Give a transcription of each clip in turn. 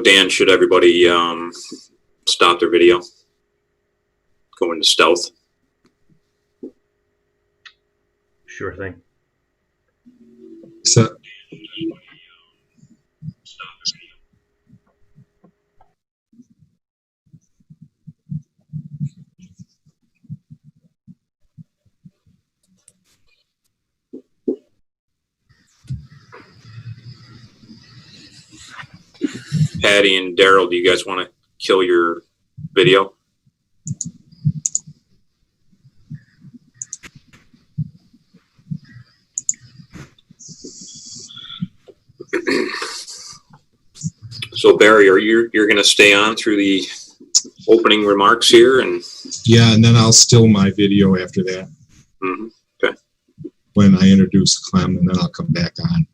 Dan, should everybody stop their video? Go into stealth. Sure thing. So, Patty and Daryl, do you guys want to kill your video? So Barry, you're going to stay on through the opening remarks here, and yeah, and then I'll still my video after that. Mm-hmm. Okay. When I introduce Clem, and then I'll come back on.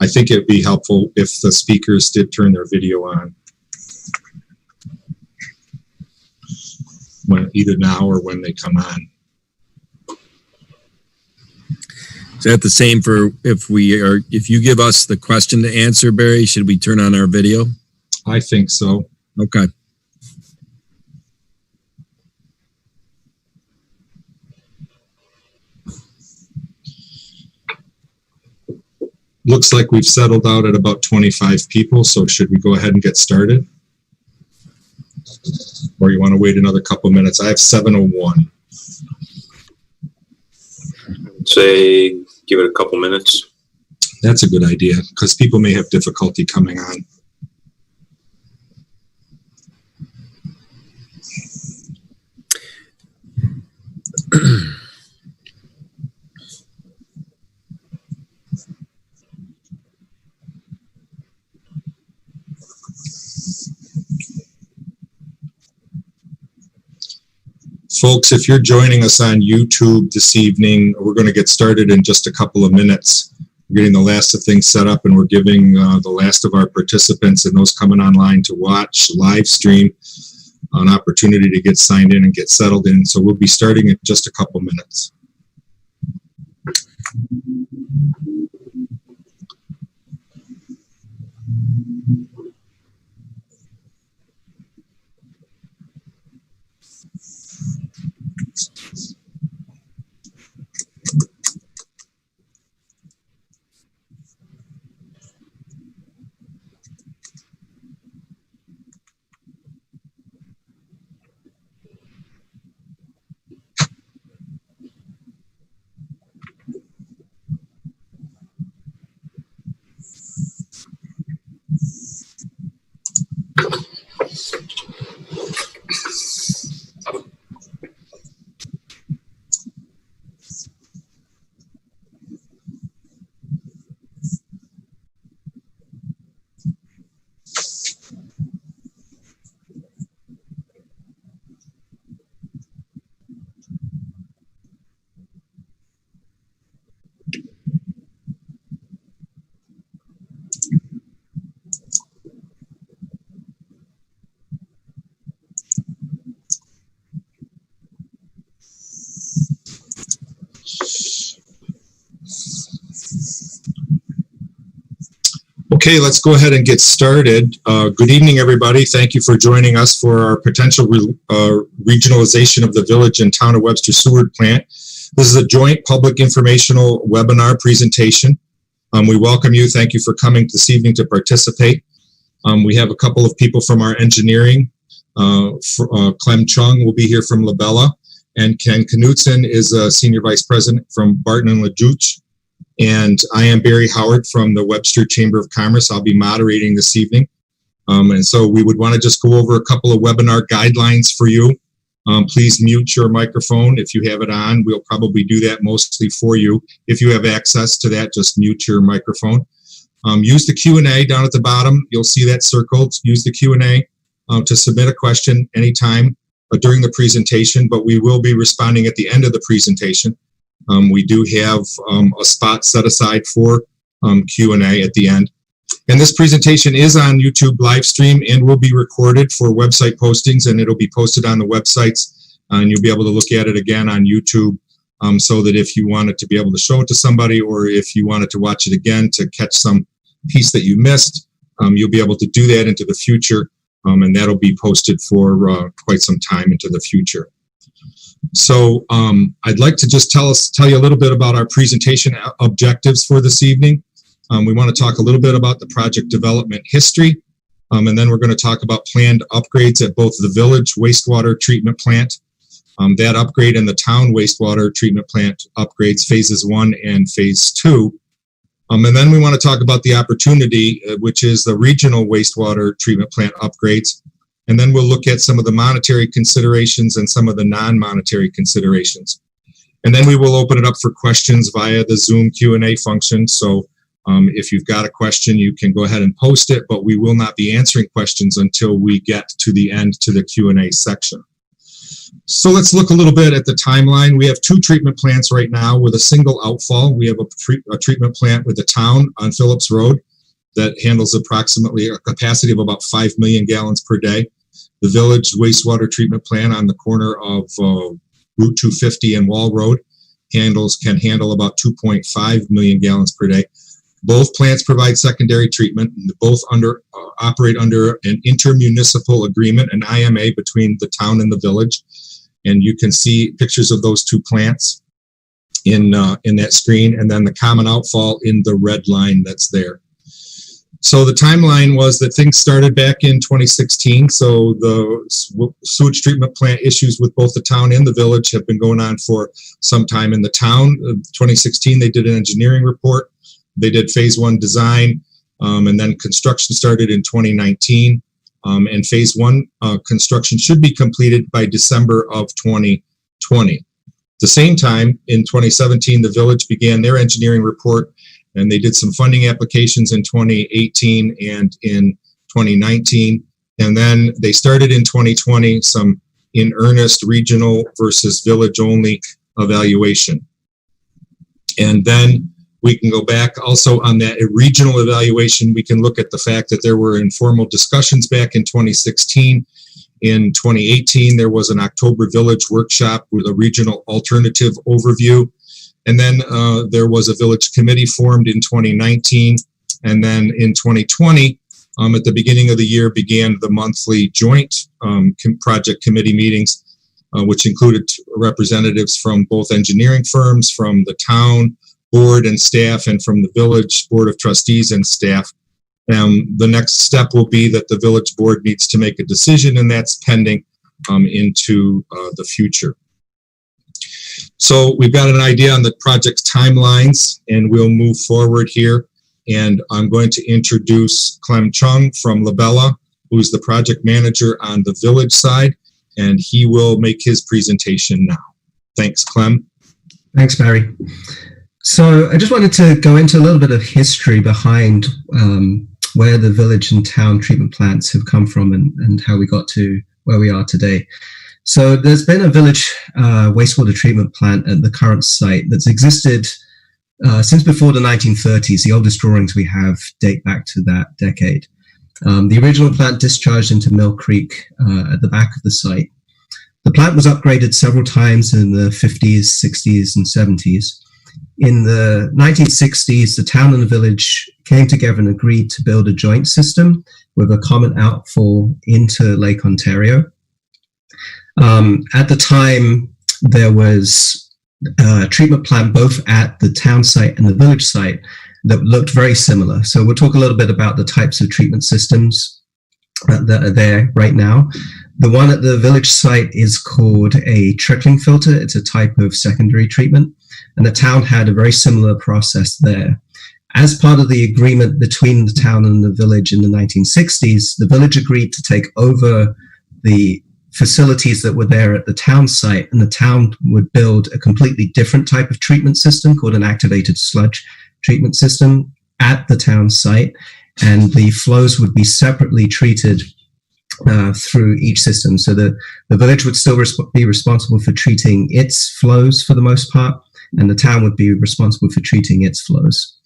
I think it'd be helpful if the speakers did turn their video on, when either now or when they come on. Is that the same for if you give us the question to answer, Barry, should we turn on our video? I think so. Okay. Looks like we've settled out at about 25 people, so should we go ahead and get started? Or you want to wait another couple minutes? I have 7:01. say give it a couple minutes. That's a good idea, because people may have difficulty coming on. Folks, if you're joining us on YouTube this evening, we're going to get started in just a couple of minutes. We're getting the last of things set up, and we're giving the last of our participants and those coming online to watch live stream an opportunity to get signed in and get settled in. So we'll be starting in just a couple minutes. Okay, let's go ahead and get started. Good evening, everybody. Thank you for joining us for our potential regionalization of the Village and Town of Webster Seward Plant. This is a joint public informational webinar presentation. We welcome you. Thank you for coming this evening to participate. We have a couple of people from our engineering. Clem Chung will be here from Labella, and Ken Knutson is a Senior Vice President from Barton and LaJuche. And I am Barry Howard from the Webster Chamber of Commerce. I'll be moderating this evening. And so we would want to just go over a couple of webinar guidelines for you. Please mute your microphone if you have it on. We'll probably do that mostly for you. If you have access to that, just mute your microphone. Use the Q&A down at the bottom. You'll see that circled. Use the Q&A to submit a question anytime during the presentation, but we will be responding at the end of the presentation. We do have a spot set aside for Q&A at the end. And this presentation is on YouTube live stream and will be recorded for website postings, and it'll be posted on the websites, and you'll be able to look at it again on YouTube, so that if you wanted to be able to show it to somebody, or if you wanted to watch it again to catch some piece that you missed, you'll be able to do that into the future, and that'll be posted for quite some time into the future. So I'd like to just tell you a little bit about our presentation objectives for this evening. We want to talk a little bit about the project development history, and then we're going to talk about planned upgrades at both the village wastewater treatment plant, that upgrade and the town wastewater treatment plant upgrades, phases 1 and phase 2. And then we want to talk about the opportunity, which is the regional wastewater treatment plant upgrades. And then we'll look at some of the monetary considerations and some of the non-monetary considerations. And then we will open it up for questions via the Zoom Q&A function. So if you've got a question, you can go ahead and post it, but we will not be answering questions until we get to the end, to the Q&A section. So let's look a little bit at the timeline. We have 2 treatment plants right now with a single outfall. We have a treatment plant with the town on Phillips Road that handles approximately a capacity of about 5 million gallons per day. The village wastewater treatment plant on the corner of Route 250 and Wall Road can handle about 2.5 million gallons per day. Both plants provide secondary treatment. Both operate under an intermunicipal agreement, an IMA, between the town and the village. And you can see pictures of those 2 plants in that screen, and then the common outfall in the red line that's there. So the timeline was that things started back in 2016. So the sewage treatment plant issues with both the town and the village have been going on for some time. In the town, 2016, they did an engineering report. They did phase 1 design, and then construction started in 2019. And phase 1 construction should be completed by December of 2020. At the same time, in 2017, the village began their engineering report, and they did some funding applications in 2018 and in 2019. And then they started in 2020 some in earnest regional versus village only evaluation. And then we can go back also on that regional evaluation. We can look at the fact that there were informal discussions back in 2016. In 2018, there was an October Village workshop with a regional alternative overview. And then there was a village committee formed in 2019. And then in 2020, at the beginning of the year, began the monthly joint project committee meetings, which included representatives from both engineering firms, from the town board and staff, and from the village board of trustees and staff. The next step will be that the village board needs to make a decision, and that's pending into the future. So we've got an idea on the project timelines, and we'll move forward here. And I'm going to introduce Clem Chung from Labella, who's the project manager on the village side, and he will make his presentation now. Thanks, Clem. Thanks, Barry. So I just wanted to go into a little bit of history behind where the village and town treatment plants have come from and how we got to where we are today. So there's been a village wastewater treatment plant at the current site that's existed since before the 1930s. The oldest drawings we have date back to that decade. The original plant discharged into Mill Creek at the back of the site. The plant was upgraded several times in the 50s, 60s, and 70s. In the 1960s, the town and the village came together and agreed to build a joint system with a common outfall into Lake Ontario. At the time, there was a treatment plant both at the town site and the village site that looked very similar. So we'll talk a little bit about the types of treatment systems that are there right now. The one at the village site is called a trickling filter. It's a type of secondary treatment, and the town had a very similar process there. As part of the agreement between the town and the village in the 1960s, the village agreed to take over the facilities that were there at the town site, and the town would build a completely different type of treatment system called an activated sludge treatment system at the town site, and the flows would be separately treated through each system. So the village would still be responsible for treating its flows for the most part, and the town would be responsible for treating its flows.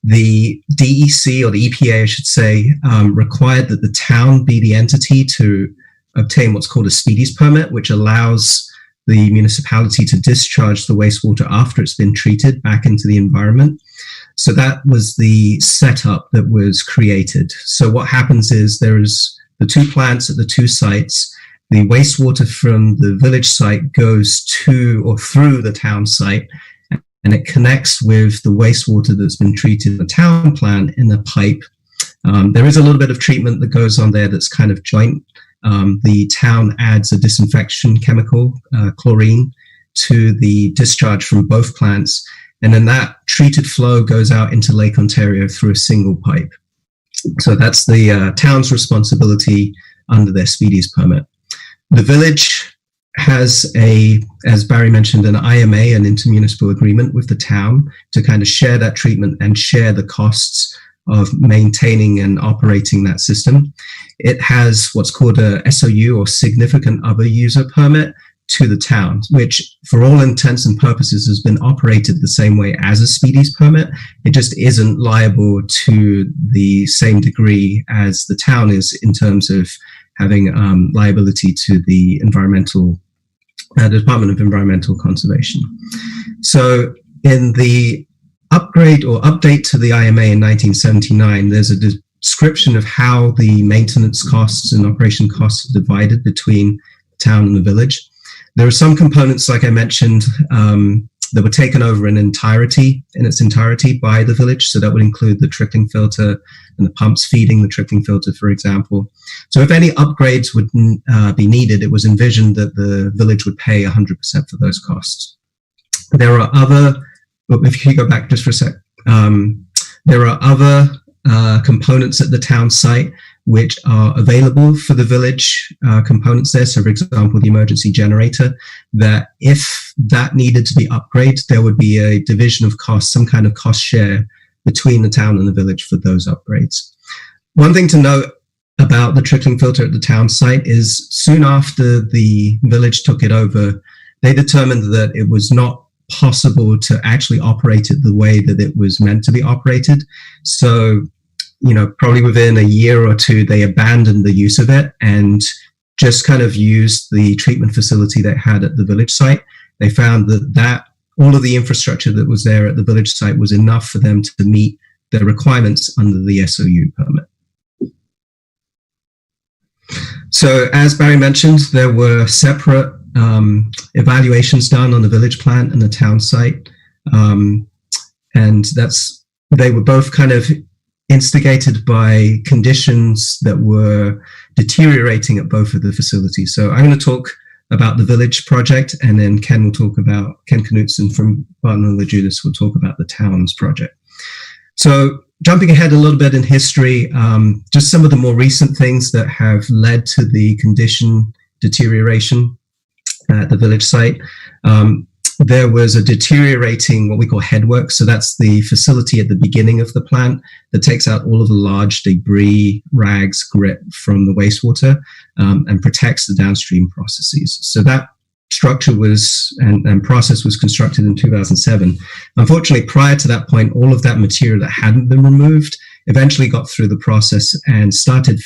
The DEC, or the EPA, I should say, required that the town be the entity to obtain what's called a Speedies permit, which allows the municipality to discharge the wastewater after it's been treated back into the environment. So that was the setup that was created. So what happens is there's the two plants at the two sites. The wastewater from the village site goes to or through the town site, and it connects with the wastewater that's been treated in the town plant in a pipe. There is a little bit of treatment that goes on there that's kind of joint. The town adds a disinfection chemical, chlorine, to the discharge from both plants, and then that treated flow goes out into Lake Ontario through a single pipe. So that's the town's responsibility under their Speedies permit. The village has as Barry mentioned, an IMA, an intermunicipal agreement with the town to kind of share that treatment and share the costs of maintaining and operating that system. It has what's called a SOU, or significant other user permit, to the town, which for all intents and purposes has been operated the same way as a Speedies permit. It just isn't liable to the same degree as the town is in terms of having liability to the Department of Environmental Conservation. So in the upgrade or update to the IMA in 1979, there's a description of how the maintenance costs and operation costs are divided between the town and the village. There are some components, like I mentioned, that were taken over in its entirety by the village. So that would include the trickling filter and the pumps feeding the trickling filter, for example. So if any upgrades would be needed, it was envisioned that the village would pay 100% for those costs. There are other, if you go back just for a sec, there are other components at the town site which are available for the village components there. So, for example, the emergency generator, that if that needed to be upgraded, there would be a division of costs, some kind of cost share between the town and the village for those upgrades. One thing to note about the trickling filter at the town site is soon after the village took it over, they determined that it was not possible to actually operate it the way that it was meant to be operated. So, probably within a year or two, they abandoned the use of it and just kind of used the treatment facility they had at the village site. They found that all of the infrastructure that was there at the village site was enough for them to meet their requirements under the SOU permit. So as Barry mentioned, there were separate evaluations done on the village plant and the town site. And they were both kind of instigated by conditions that were deteriorating at both of the facilities. So I'm going to talk about the village project, and then Ken Knutson from Barton and LaJudas will talk about the town's project. So jumping ahead a little bit in history, just some of the more recent things that have led to the condition deterioration at the village site. There was a deteriorating, what we call headwork. So that's the facility at the beginning of the plant that takes out all of the large debris, rags, grit from the wastewater and protects the downstream processes. So that structure and process was constructed in 2007. Unfortunately, prior to that point, all of that material that hadn't been removed eventually got through the process and started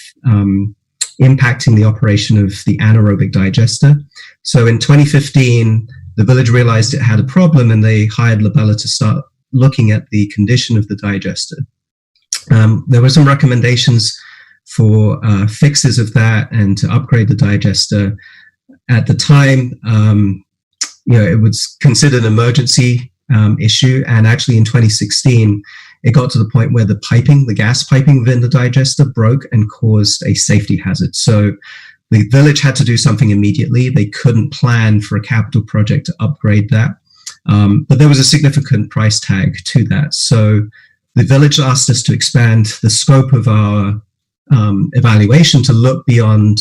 impacting the operation of the anaerobic digester. So in 2015, the village realized it had a problem, and they hired Labella to start looking at the condition of the digester. There were some recommendations for fixes of that and to upgrade the digester. At the time, it was considered an emergency issue, and actually in 2016, it got to the point where the gas piping within the digester broke and caused a safety hazard. So the village had to do something immediately. They couldn't plan for a capital project to upgrade that. But there was a significant price tag to that. So the village asked us to expand the scope of our evaluation to look beyond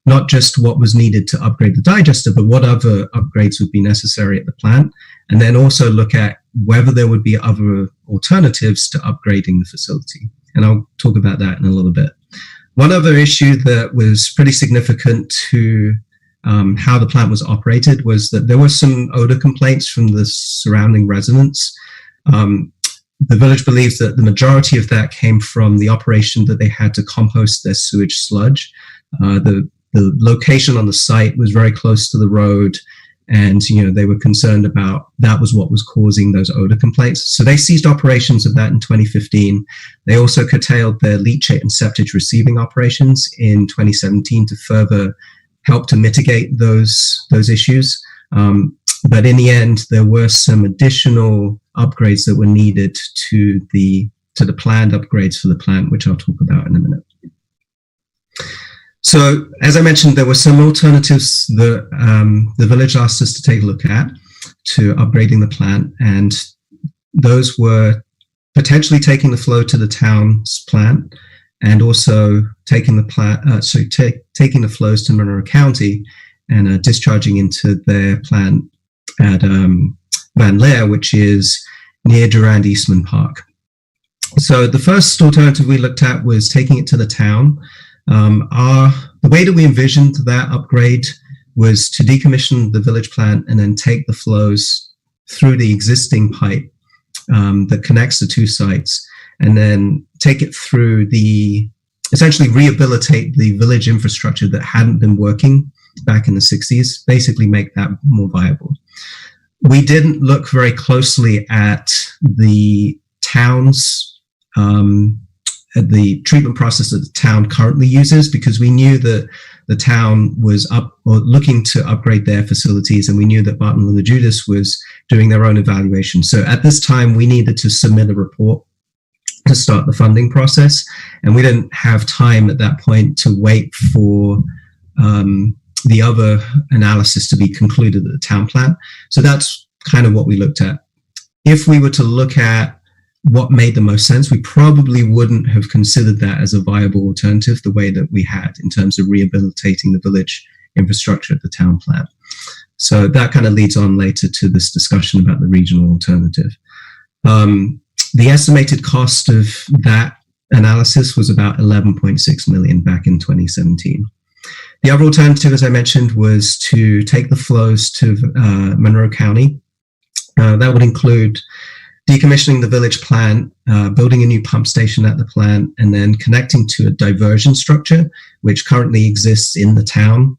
not just what was needed to upgrade the digester, but what other upgrades would be necessary at the plant. And then also look at whether there would be other alternatives to upgrading the facility. And I'll talk about that in a little bit. One other issue that was pretty significant to how the plant was operated was that there were some odor complaints from the surrounding residents. The village believes that the majority of that came from the operation that they had to compost their sewage sludge. The location on the site was very close to the road, And, they were concerned about that was what was causing those odor complaints. So they ceased operations of that in 2015. They also curtailed their leachate and septage receiving operations in 2017 to further help to mitigate those issues. But in the end, there were some additional upgrades that were needed to the planned upgrades for the plant, which I'll talk about in a minute. So, as I mentioned, there were some alternatives that the village asked us to take a look at to upgrading the plant, and those were potentially taking the flow to the town's plant, and also taking the taking the flows to Monroe County and discharging into their plant at Van Leer, which is near Durand Eastman Park. So the first alternative we looked at was taking it to the town. The way that we envisioned that upgrade was to decommission the village plant and then take the flows through the existing pipe that connects the two sites, and then take it through essentially rehabilitate the village infrastructure that hadn't been working back in the 60s, basically make that more viable. We didn't look very closely at the town's at the treatment process that the town currently uses, because we knew that the town was looking to upgrade their facilities, and we knew that Barton and LaJudas was doing their own evaluation. So at this time, we needed to submit a report to start the funding process, and we didn't have time at that point to wait for the other analysis to be concluded at the town plant. So that's kind of what we looked at. If we were to look at what made the most sense, we probably wouldn't have considered that as a viable alternative the way that we had in terms of rehabilitating the village infrastructure at the town plant. So that kind of leads on later to this discussion about the regional alternative. The estimated cost of that analysis was about 11.6 million back in 2017. The other alternative, as I mentioned, was to take the flows to Monroe County. That would include decommissioning the village plant, building a new pump station at the plant, and then connecting to a diversion structure, which currently exists in the town.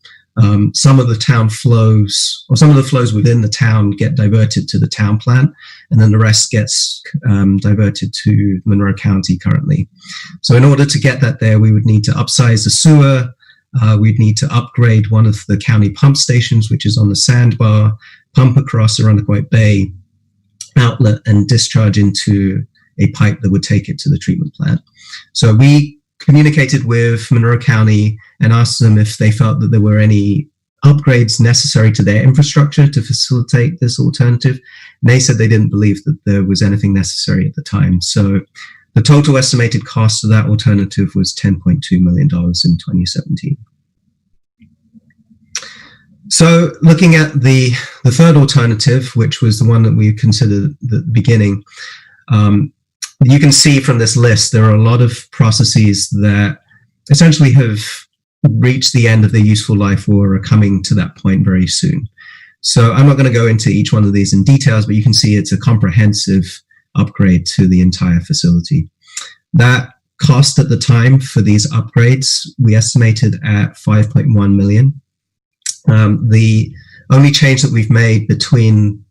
Some of the town flows, or some of the flows within the town, get diverted to the town plant, and then the rest gets diverted to Monroe County currently. So in order to get that there, we would need to upsize the sewer. We'd need to upgrade one of the county pump stations, which is on the sandbar, pump across Arundequoit Bay outlet, and discharge into a pipe that would take it to the treatment plant. So we communicated with Monroe County and asked them if they felt that there were any upgrades necessary to their infrastructure to facilitate this alternative. And they said they didn't believe that there was anything necessary at the time. So the total estimated cost of that alternative was $10.2 million in 2017. So looking at the third alternative, which was the one that we considered at the beginning, you can see from this list, there are a lot of processes that essentially have reached the end of their useful life or are coming to that point very soon. So I'm not going to go into each one of these in details, but you can see it's a comprehensive upgrade to the entire facility. That cost at the time for these upgrades, we estimated at $5.1 million. The only change that we've made between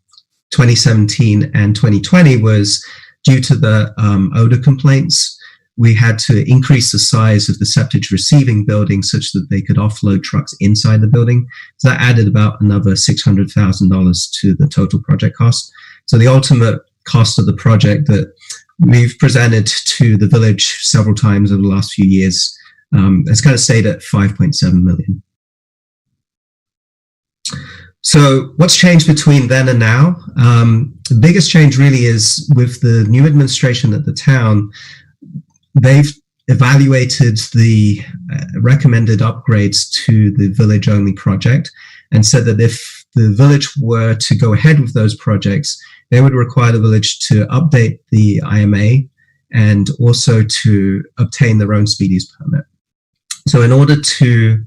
2017 and 2020 was due to the odor complaints. We had to increase the size of the septage receiving building such that they could offload trucks inside the building. So that added about another $600,000 to the total project cost. So the ultimate cost of the project that we've presented to the village several times over the last few years has kind of stayed at $5.7 million. So what's changed between then and now? The biggest change really is with the new administration at the town. They've evaluated the recommended upgrades to the village-only project and said that if the village were to go ahead with those projects, they would require the village to update the IMA and also to obtain their own speed use permit. So in order to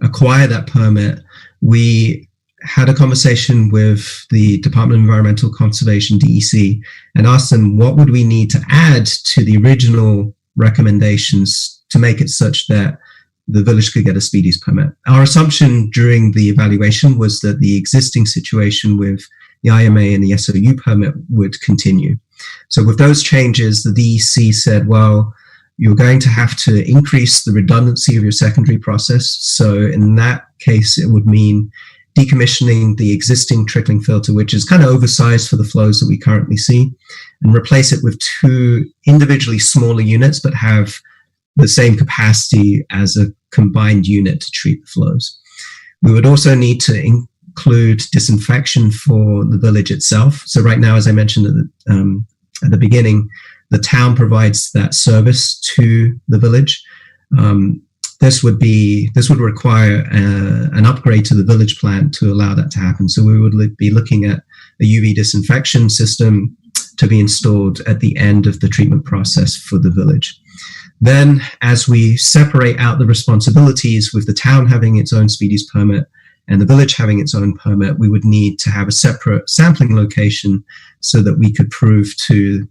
acquire that permit, we had a conversation with the Department of Environmental Conservation, DEC, and asked them what would we need to add to the original recommendations to make it such that the village could get a speedies permit. Our assumption during the evaluation was that the existing situation with the IMA and the SOU permit would continue. So with those changes, the DEC said, well, you're going to have to increase the redundancy of your secondary process. So in that case, it would mean decommissioning the existing trickling filter, which is kind of oversized for the flows that we currently see, and replace it with two individually smaller units, but have the same capacity as a combined unit to treat the flows. We would also need to include disinfection for the village itself. So right now, as I mentioned at the beginning, the town provides that service to the village. This would require an upgrade to the village plant to allow that to happen. So we would be looking at a UV disinfection system to be installed at the end of the treatment process for the village. Then, as we separate out the responsibilities with the town having its own speedies permit and the village having its own permit, we would need to have a separate sampling location so that we could prove to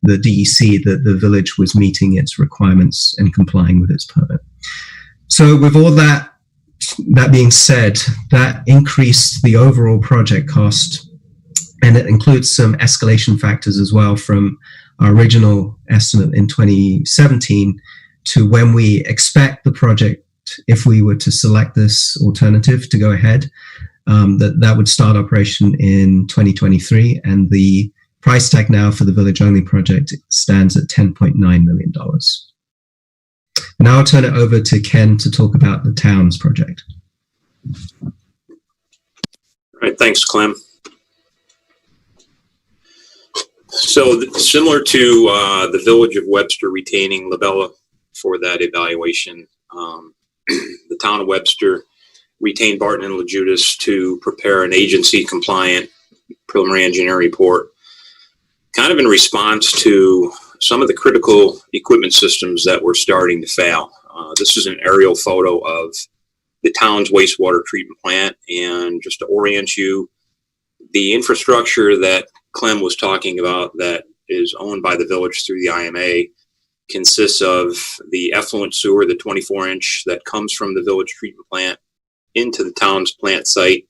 the DEC that the village was meeting its requirements and complying with its permit. So with all that being said, that increased the overall project cost, and it includes some escalation factors as well from our original estimate in 2017 to when we expect the project, if we were to select this alternative to go ahead, that would start operation in 2023, and the price tag now for the village-only project stands at $10.9 million. Now I'll turn it over to Ken to talk about the town's project. All right, thanks, Clem. So similar to the village of Webster retaining Labella for that evaluation, the town of Webster retained Barton and LaJudas to prepare an agency-compliant preliminary engineering report, kind of in response to some of the critical equipment systems that were starting to fail. This is an aerial photo of the town's wastewater treatment plant, and just to orient you, the infrastructure that Clem was talking about that is owned by the village through the IMA consists of the effluent sewer, the 24-inch that comes from the village treatment plant into the town's plant site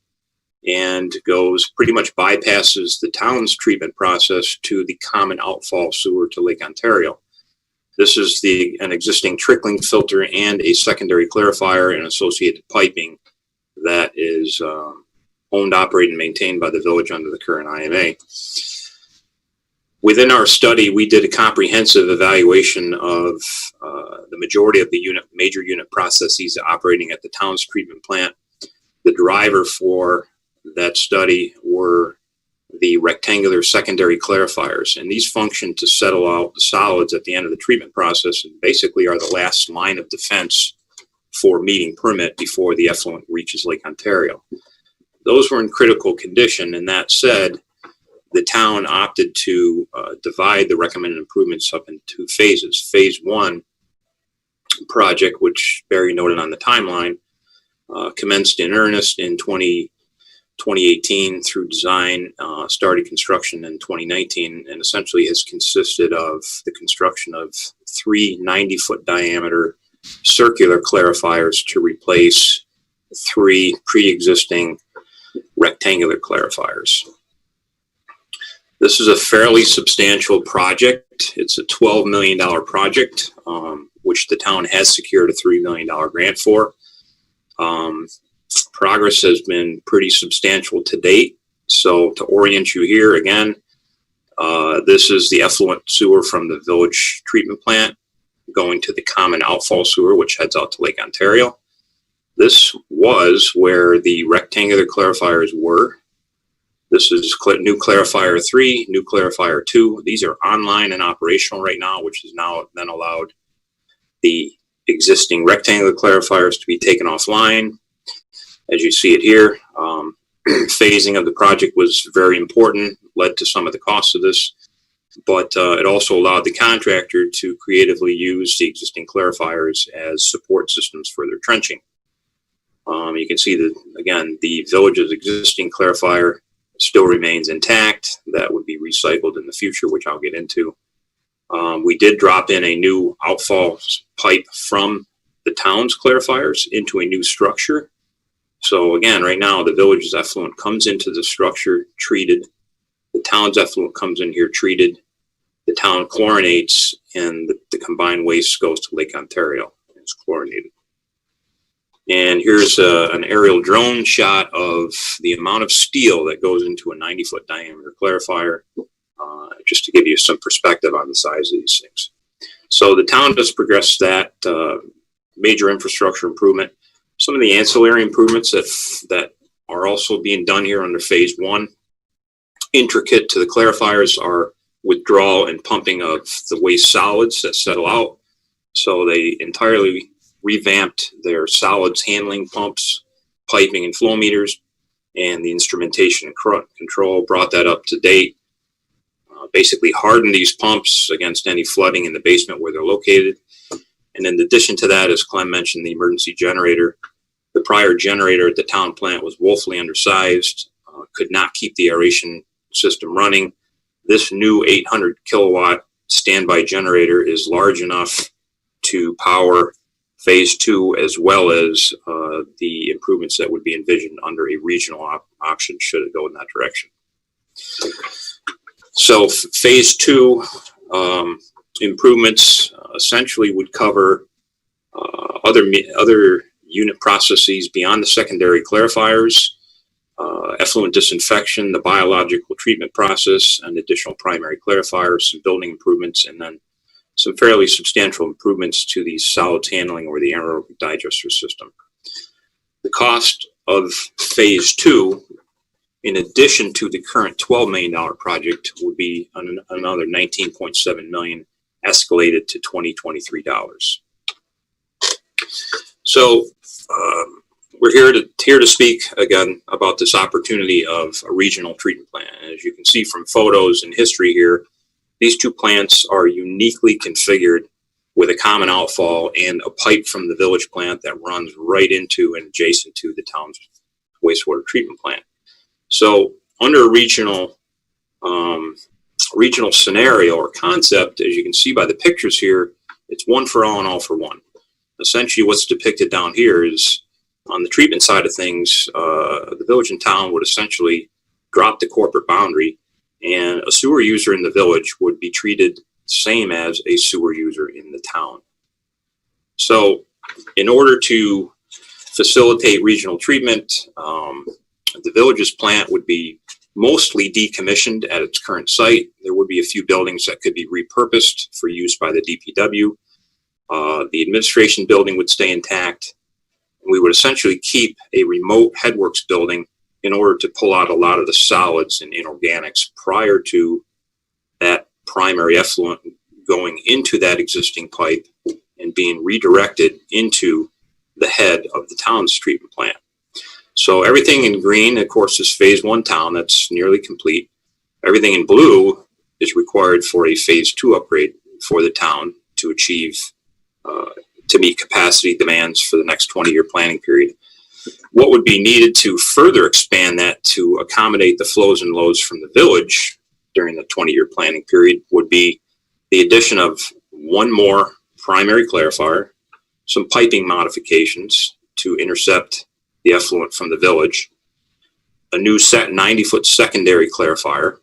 and goes pretty much bypasses the town's treatment process to the common outfall sewer to Lake Ontario. This is an existing trickling filter and a secondary clarifier and associated piping that is owned, operated, and maintained by the village under the current IMA. Within our study, we did a comprehensive evaluation of the majority of the major unit processes operating at the town's treatment plant. The driver for that study were the rectangular secondary clarifiers, and these function to settle out the solids at the end of the treatment process and basically are the last line of defense for meeting permit before the effluent reaches Lake Ontario. Those were in critical condition, and that said, the town opted to divide the recommended improvements up into two phases. Phase one project, which Barry noted on the timeline, commenced in earnest in 2018 through design, started construction in 2019, and essentially has consisted of the construction of 3 90-foot diameter circular clarifiers to replace 3 pre-existing rectangular clarifiers. This is a fairly substantial project. It's a $12 million project, which the town has secured a $3 million grant for. Progress has been pretty substantial to date. So to orient you here again, this is the effluent sewer from the village treatment plant going to the common outfall sewer, which heads out to Lake Ontario. This was where the rectangular clarifiers were. This is new clarifier 3, new clarifier 2. These are online and operational right now, which has now then allowed the existing rectangular clarifiers to be taken offline. As you see it here, phasing of the project was very important, led to some of the costs of this, but it also allowed the contractor to creatively use the existing clarifiers as support systems for their trenching. You can see that, again, the village's existing clarifier still remains intact. That would be recycled in the future, which I'll get into. We did drop in a new outfall pipe from the town's clarifiers into a new structure. So again, right now, the village's effluent comes into the structure treated. The town's effluent comes in here treated. The town chlorinates, and the combined waste goes to Lake Ontario. It's chlorinated. And here's an aerial drone shot of the amount of steel that goes into a 90-foot diameter clarifier, just to give you some perspective on the size of these things. So the town does progress that major infrastructure improvement. Some of the ancillary improvements that are also being done here under phase one, intricate to the clarifiers, are withdrawal and pumping of the waste solids that settle out. So they entirely revamped their solids handling pumps, piping and flow meters, and the instrumentation and control, brought that up to date. Basically hardened these pumps against any flooding in the basement where they're located. And in addition to that, as Clem mentioned, the emergency generator. The prior generator at the town plant was woefully undersized, could not keep the aeration system running. This new 800 kilowatt standby generator is large enough to power phase two, as well as the improvements that would be envisioned under a regional option should it go in that direction. So phase two improvements essentially would cover other unit processes beyond the secondary clarifiers, effluent disinfection, the biological treatment process, and additional primary clarifiers, some building improvements, and then some fairly substantial improvements to the solids handling or the anaerobic digester system. The cost of phase two, in addition to the current $12 million project, would be another $19.7 million, escalated to $2023. So we're here to speak again about this opportunity of a regional treatment plant. And as you can see from photos and history here, these two plants are uniquely configured with a common outfall and a pipe from the village plant that runs right into and adjacent to the town's wastewater treatment plant. So under a regional scenario or concept, as you can see by the pictures here, it's one for all and all for one. Essentially what's depicted down here is, on the treatment side of things, the village and town would essentially drop the corporate boundary, and a sewer user in the village would be treated same as a sewer user in the town. So in order to facilitate regional treatment, the village's plant would be mostly decommissioned at its current site. There would be a few buildings that could be repurposed for use by the DPW. The administration building would stay intact. We would essentially keep a remote headworks building in order to pull out a lot of the solids and inorganics prior to that primary effluent going into that existing pipe and being redirected into the head of the town's treatment plant. So everything in green, of course, is phase one town. That's nearly complete. Everything in blue is required for a phase two upgrade for the town to achieve, to meet capacity demands for the next 20-year planning period. What would be needed to further expand that to accommodate the flows and loads from the village during the 20-year planning period would be the addition of one more primary clarifier, some piping modifications to intercept the effluent from the village, a new 90-foot secondary clarifier,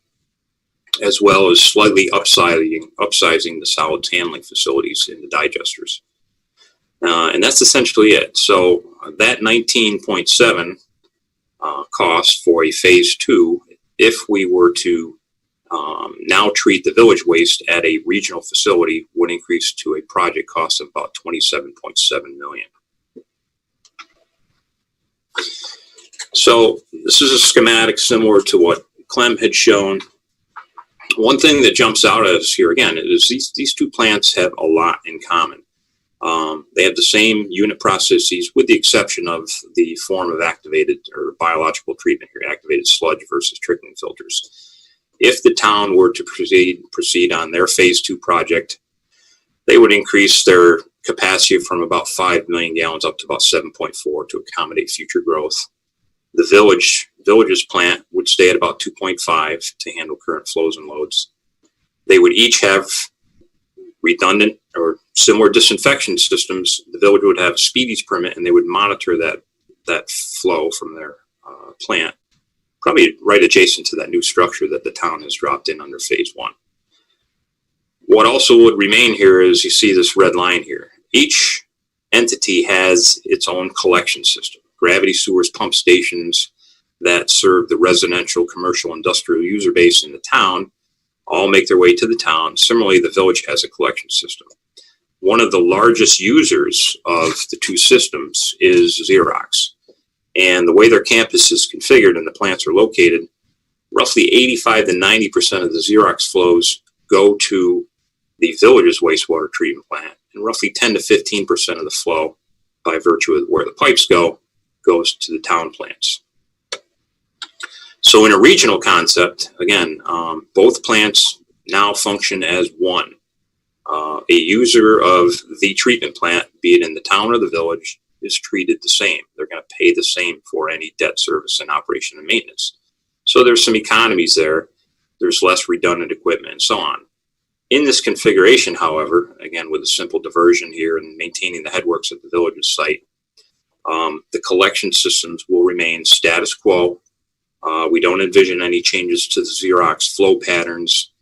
as well as slightly upsizing the solids handling facilities in the digesters. And that's essentially it. So that 19.7 cost for a phase two, if we were to now treat the village waste at a regional facility, would increase to a project cost of about $27.7 million. So this is a schematic similar to what Clem had shown. One thing that jumps out at us here again is these two plants have a lot in common. They have the same unit processes, with the exception of the form of activated or biological treatment here, activated sludge versus trickling filters. If the town were to proceed on their phase two project, they would increase their capacity from about 5 million gallons up to about 7.4 to accommodate future growth. The village's plant would stay at about 2.5 to handle current flows and loads. They would each have redundant or similar disinfection systems, the village would have a speedies permit and they would monitor that flow from their plant, probably right adjacent to that new structure that the town has dropped in under phase 1. What also would remain here is you see this red line here. Each entity has its own collection system. Gravity sewers, pump stations that serve the residential, commercial, industrial user base in the town all make their way to the town. Similarly, the village has a collection system. One of the largest users of the two systems is Xerox. And the way their campus is configured and the plants are located, roughly 85 to 90% of the Xerox flows go to the village's wastewater treatment plant, and roughly 10 to 15% of the flow, by virtue of where the pipes go, goes to the town plants. So in a regional concept, again, both plants now function as one. A user of the treatment plant, be it in the town or the village, is treated the same. They're going to pay the same for any debt service and operation and maintenance. So there's some economies there. There's less redundant equipment and so on. In this configuration, however, again, with a simple diversion here and maintaining the headworks at the village's site, the collection systems will remain status quo. We don't envision any changes to the Xerox flow patterns,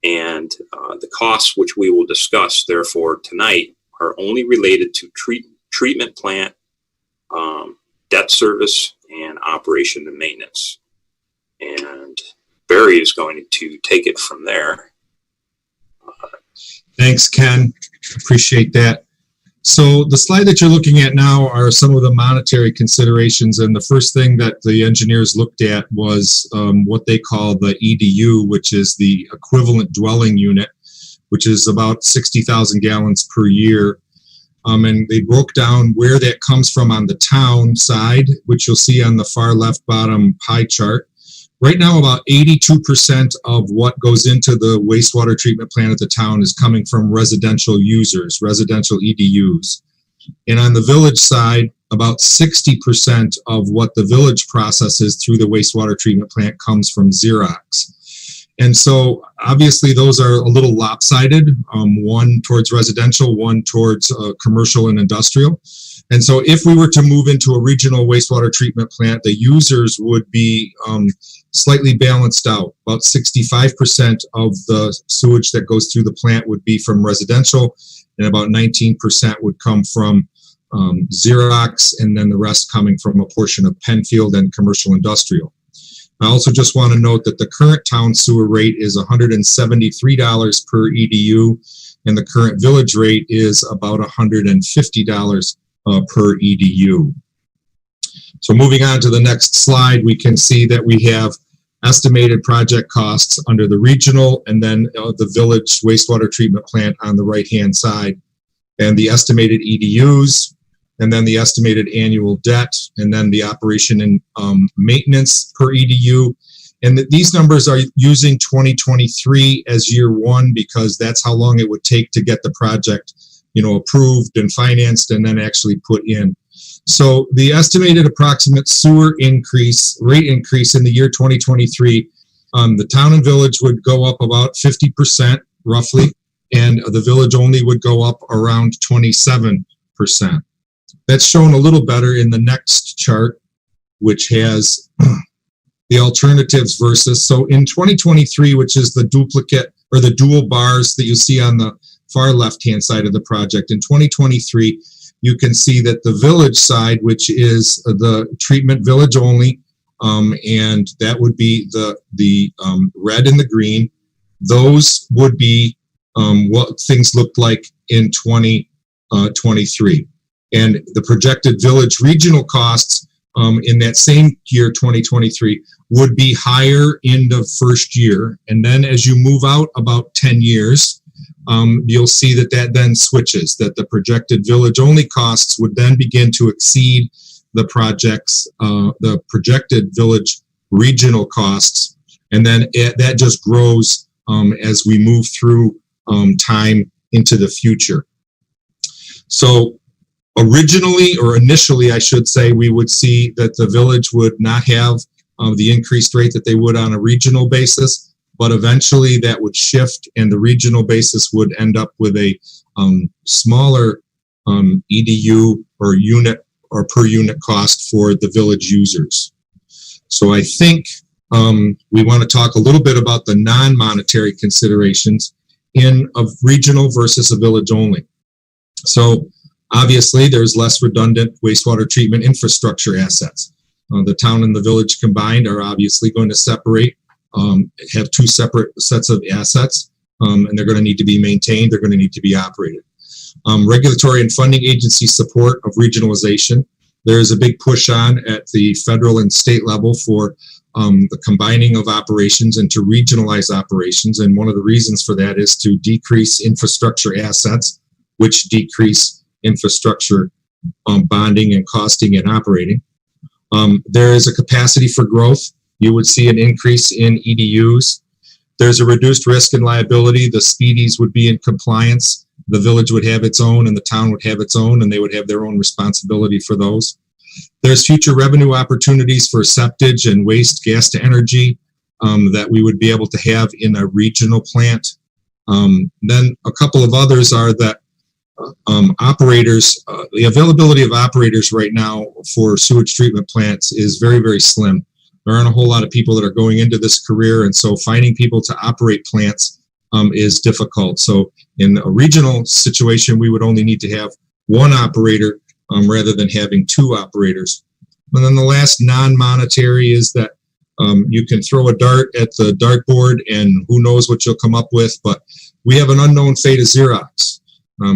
and the costs, which we will discuss, therefore, tonight, are only related to treatment plant, debt service, and operation and maintenance. And Barry is going to take it from there. Thanks, Ken. Appreciate that. So the slide that you're looking at now are some of the monetary considerations. And the first thing that the engineers looked at was what they call the EDU, which is the equivalent dwelling unit, which is about 60,000 gallons per year. And they broke down where that comes from on the town side, which you'll see on the far left bottom pie chart. Right now, about 82% of what goes into the wastewater treatment plant at the town is coming from residential users, residential EDUs. And on the village side, about 60% of what the village processes through the wastewater treatment plant comes from Xerox. And so obviously those are a little lopsided, one towards residential, one towards commercial and industrial. And so if we were to move into a regional wastewater treatment plant, the users would be slightly balanced out. About 65% of the sewage that goes through the plant would be from residential, and about 19% would come from Xerox, and then the rest coming from a portion of Penfield and commercial industrial. I also just want to note that the current town sewer rate is $173 per EDU, and the current village rate is about $150 per EDU. So moving on to the next slide, we can see that we have estimated project costs under the regional and then the village wastewater treatment plant on the right-hand side, and the estimated EDUs, and then the estimated annual debt, and then the operation and maintenance per EDU. And these numbers are using 2023 as year one because that's how long it would take to get the project, approved and financed and then actually put in. So the estimated approximate sewer rate increase in the year 2023, the town and village would go up about 50% roughly, and the village only would go up around 27%. That's shown a little better in the next chart, which has the alternatives versus. So in 2023, which is the duplicate or the dual bars that you see on the far left-hand side of the project, in 2023, you can see that the village side, which is the treatment village only, and that would be the red and the green, those would be what things looked like in 2023. And the projected village regional costs in that same year, 2023, would be higher in the first year. And then as you move out about 10 years, you'll see that then switches, that the projected village-only costs would then begin to exceed the projected village regional costs. And then that just grows as we move through time into the future. So originally, or initially, I should say, we would see that the village would not have the increased rate that they would on a regional basis. but eventually that would shift and the regional basis would end up with a smaller EDU or unit or per unit cost for the village users. So I think we want to talk a little bit about the non-monetary considerations in a regional versus a village only. So obviously there's less redundant wastewater treatment infrastructure assets. The town and the village combined are obviously going to separate, have two separate sets of assets, and they're going to need to be maintained, they're going to need to be operated. Regulatory and funding agency support of regionalization. There is a big push on at the federal and state level for the combining of operations and to regionalize operations. And one of the reasons for that is to decrease infrastructure assets, which decrease infrastructure bonding and costing and operating. There is a capacity for growth. You would see an increase in EDUs. There's a reduced risk and liability. The speedies would be in compliance. The village would have its own and the town would have its own, and they would have their own responsibility for those. There's future revenue opportunities for septage and waste gas to energy that we would be able to have in a regional plant. Then a couple of others are that operators, the availability of operators right now for sewage treatment plants is very, very slim. There aren't a whole lot of people that are going into this career, and so finding people to operate plants is difficult. So in a regional situation, we would only need to have one operator rather than having two operators. And then the last non-monetary is that you can throw a dart at the dartboard and who knows what you'll come up with, but we have an unknown fate of Xerox.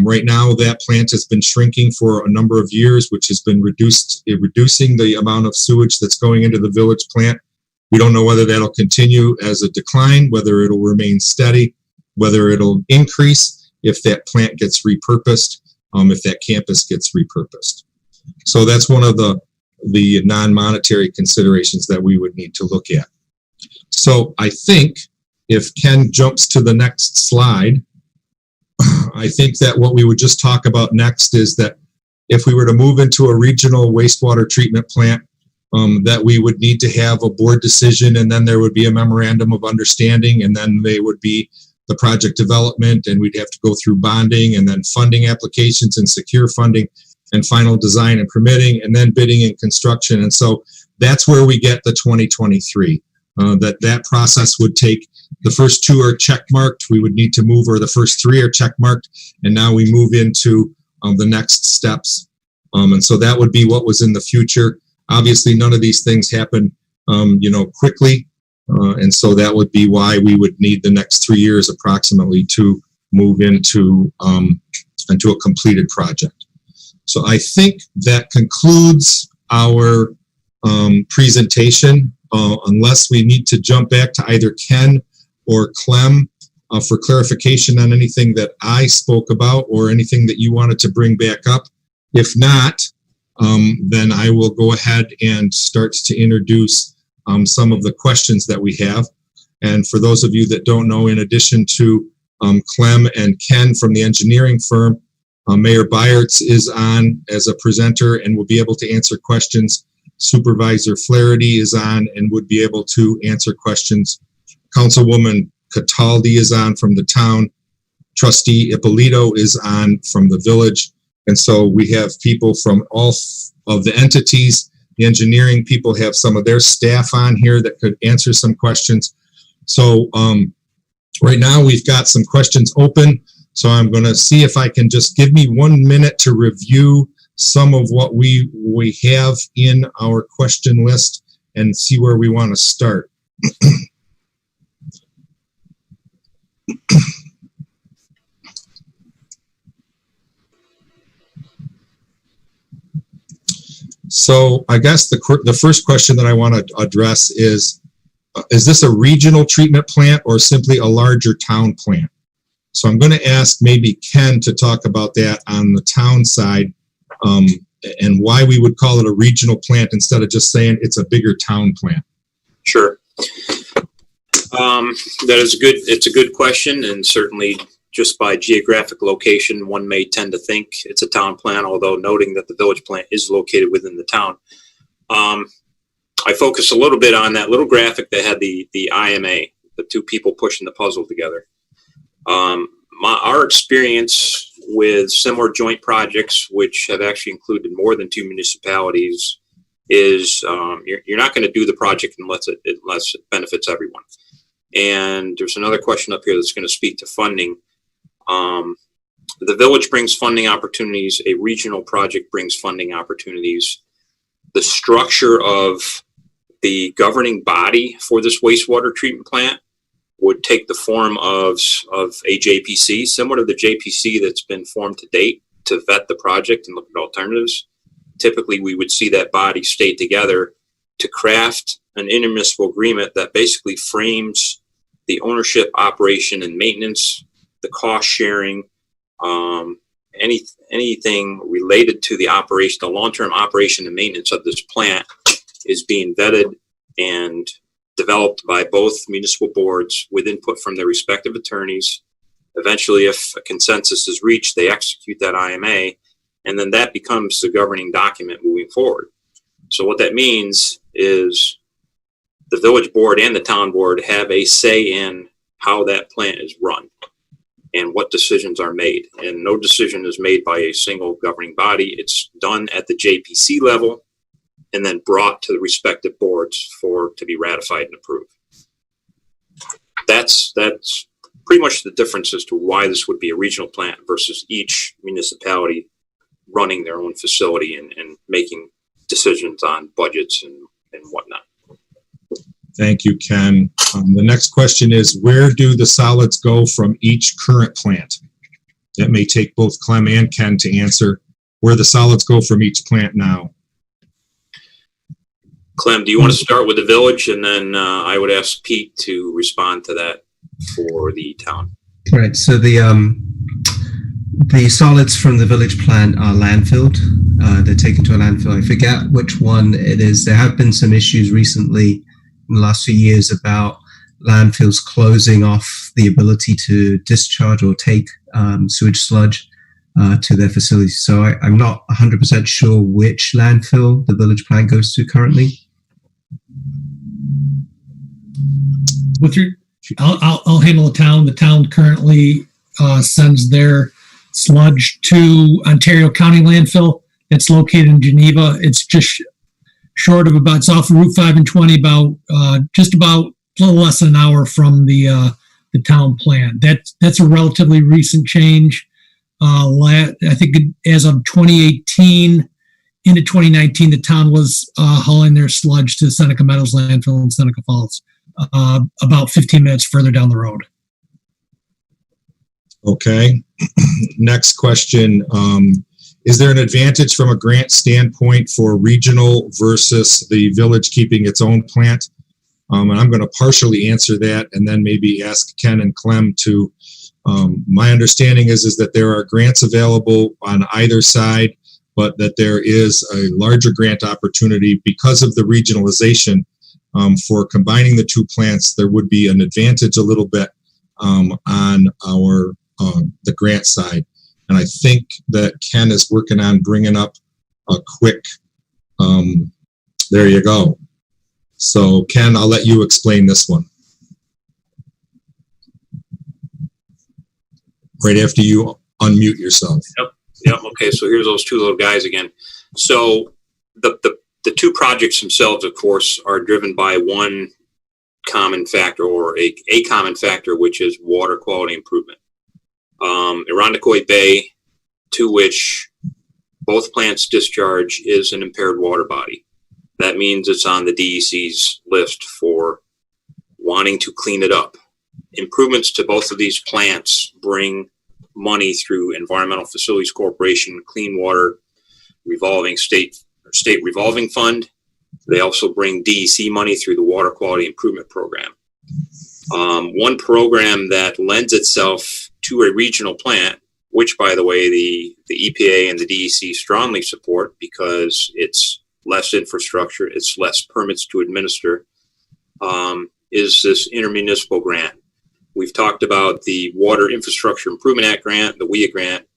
Right now, that plant has been shrinking for a number of years, which has been reducing the amount of sewage that's going into the village plant. We don't know whether that'll continue as a decline, whether it'll remain steady, whether it'll increase if that plant gets repurposed, if that campus gets repurposed. So that's one of the non-monetary considerations that we would need to look at. So I think if Ken jumps to the next slide, I think that what we would just talk about next is that if we were to move into a regional wastewater treatment plant, that we would need to have a board decision, and then there would be a memorandum of understanding, and then they would be the project development, and we'd have to go through bonding and then funding applications and secure funding and final design and permitting and then bidding and construction. And so that's where we get the 2023. That process would take, the first two are check marked, we would need to move, or the first three are check marked, and now we move into the next steps. And so that would be what was in the future. Obviously, none of these things happen, quickly. And so that would be why we would need the next 3 years approximately to move into a completed project. So I think that concludes our presentation, unless we need to jump back to either Ken or Clem for clarification on anything that I spoke about or anything that you wanted to bring back up. If not, then I will go ahead and start to introduce some of the questions that we have. And for those of you that don't know, in addition to Clem and Ken from the engineering firm, Mayor Byerts is on as a presenter and will be able to answer questions. Supervisor Flaherty is on and would be able to answer questions. Councilwoman Cataldi is on from the town. Trustee Ippolito is on from the village. And so we have people from all of the entities. The engineering people have some of their staff on here that could answer some questions. So right now we've got some questions open. So I'm going to see if I can just give me 1 minute to review some of what we have in our question list and see where we want to start. So I guess the first question that I want to address is this a regional treatment plant or simply a larger town plant? So I'm going to ask maybe Ken to talk about that on the town side, and why we would call it a regional plant instead of just saying it's a bigger town plant. Sure. It's a good question, and certainly just by geographic location, one may tend to think it's a town plant, although noting that the village plant is located within the town. I focus a little bit on that little graphic that had the IMA, the two people pushing the puzzle together. Our experience with similar joint projects, which have actually included more than two municipalities, is you're not going to do the project unless it benefits everyone. And there's another question up here that's going to speak to funding. The village brings funding opportunities. A regional project brings funding opportunities. The structure of the governing body for this wastewater treatment plant would take the form of a JPC, similar to the JPC that's been formed to date to vet the project and look at alternatives. Typically, we would see that body stay together to craft an intermunicipal agreement that basically frames the ownership, operation, and maintenance, the cost sharing, anything related to the operation, the long-term operation and maintenance of this plant is being vetted and developed by both municipal boards with input from their respective attorneys. Eventually, if a consensus is reached, they execute that IMA, and then that becomes the governing document moving forward. So what that means is the village board and the town board have a say in how that plant is run and what decisions are made. And no decision is made by a single governing body. It's done at the JPC level and then brought to the respective boards to be ratified and approved. That's pretty much the difference as to why this would be a regional plant versus each municipality running their own facility and making decisions on budgets and whatnot. Thank you, Ken. The next question is, where do the solids go from each current plant? That may take both Clem and Ken to answer where the solids go from each plant now. Clem, do you want to start with the village, and then I would ask Pete to respond to that for the town. Right. So the solids from the village plant are landfilled. They're taken to a landfill. I forget which one it is. There have been some issues recently in the last few years about landfills closing off the ability to discharge or take sewage sludge to their facilities. So I'm not 100% sure which landfill the village plant goes to currently. I'll handle the town. The town currently sends their sludge to Ontario County landfill. It's located in Geneva. It's just short of it's off of Route 5 and 20, just about a little less than an hour from the town plant. That's a relatively recent change. I think as of 2018 into 2019, the town was hauling their sludge to Seneca Meadows landfill in Seneca Falls, about 15 minutes further down the road. Okay. Next question. Is there an advantage from a grant standpoint for regional versus the village keeping its own plant? And I'm going to partially answer that and then maybe ask Ken and Clem to. My understanding is that there are grants available on either side, but that there is a larger grant opportunity because of the regionalization. For combining the two plants, there would be an advantage a little bit on our the grant side. And I think that Ken is working on bringing up a quick, there you go. So Ken, I'll let you explain this one. Right after you unmute yourself. Yep. Okay, so here's those two little guys again. So the two projects themselves, of course, are driven by one common factor, or a common factor, which is water quality improvement. Irondequoit Bay, to which both plants discharge, is an impaired water body. That means it's on the DEC's list for wanting to clean it up. Improvements to both of these plants bring money through Environmental Facilities Corporation, Clean Water Revolving State Revolving Fund. They also bring DEC money through the Water Quality Improvement Program. One program that lends itself to a regional plant, which, by the way, the EPA and the DEC strongly support because it's less infrastructure, it's less permits to administer, is this intermunicipal grant. We've talked about the Water Infrastructure Improvement Act grant, the WIA grant.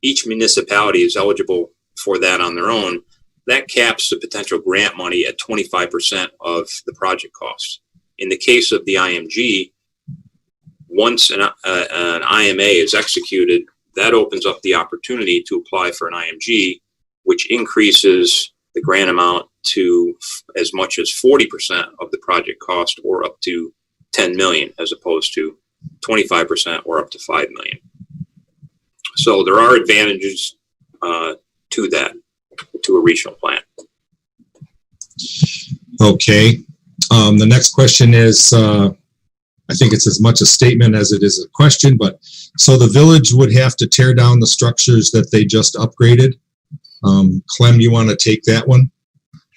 Each municipality is eligible for that on their own. That caps the potential grant money at 25% of the project costs. In the case of the IMG, once an IMA is executed, that opens up the opportunity to apply for an IMG, which increases the grant amount to as much as 40% of the project cost, or up to 10 million, as opposed to 25% or up to 5 million. So there are advantages to that, to a regional plan. Okay. The next question is, I think it's as much a statement as it is a question, but so the village would have to tear down the structures that they just upgraded. Clem, you want to take that one?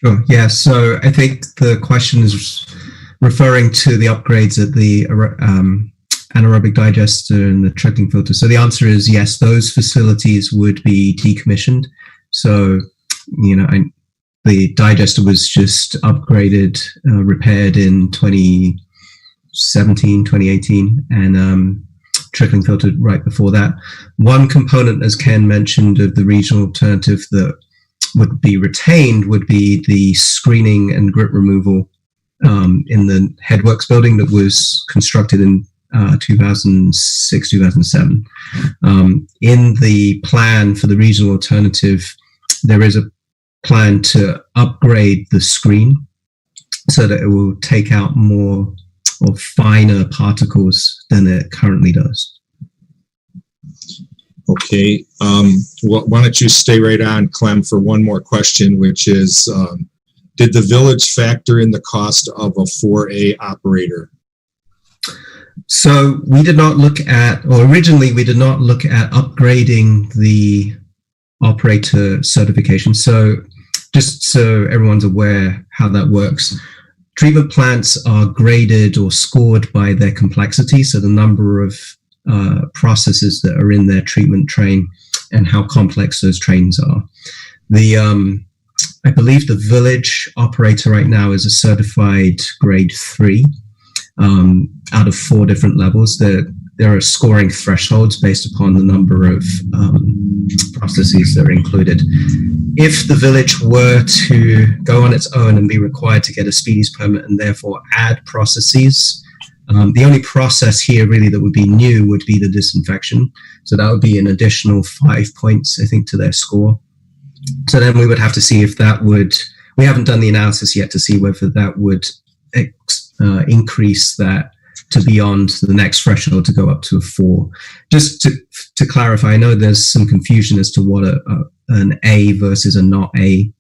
Sure. Yeah. So I think the question is referring to the upgrades at the anaerobic digester and the trickling filter. So the answer is yes, those facilities would be decommissioned. So, the digester was just upgraded, repaired in 2017, 2018, and trickling filter right before that. One component, as Ken mentioned, of the regional alternative that would be retained would be the screening and grit removal in the headworks building that was constructed in 2006, 2007. In the plan for the regional alternative, there is a plan to upgrade the screen so that it will take out more or finer particles than it currently does. Okay. Why don't you stay right on, Clem, for one more question, which is, did the village factor in the cost of a 4A operator? So we did not look at, or originally we did not look at upgrading the operator certification. So just so everyone's aware how that works, treatment plants are graded or scored by their complexity. So the number of processes that are in their treatment train and how complex those trains are. I believe the village operator right now is a certified grade 3 out of 4 different levels. There are scoring thresholds based upon the number of processes that are included. If the village were to go on its own and be required to get a speedies permit and therefore add processes, the only process here really that would be new would be the disinfection. So that would be an additional 5 points, I think, to their score. So then we would have to see if that would, we haven't done the analysis yet to see whether that would increase that to beyond the next threshold to go up to a 4. Just to clarify, I know there's some confusion as to what an A versus a not A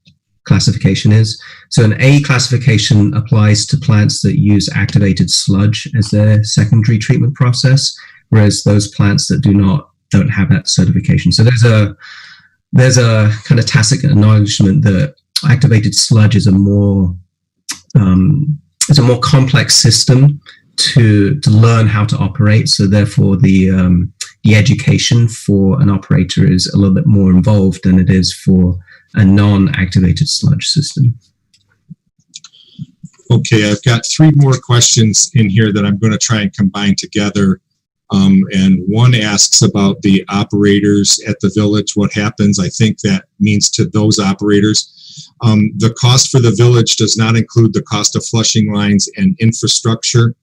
classification is. So an A classification applies to plants that use activated sludge as their secondary treatment process, whereas those plants that don't have that certification. So there's a kind of tacit acknowledgement that activated sludge is a more complex system to learn how to operate. So therefore the education for an operator is a little bit more involved than it is for a non-activated sludge system. Okay, I've got 3 more questions in here that I'm going to try and combine together. And one asks about the operators at the village. What happens? I think that means to those operators. The cost for the village does not include the cost of flushing lines and infrastructure.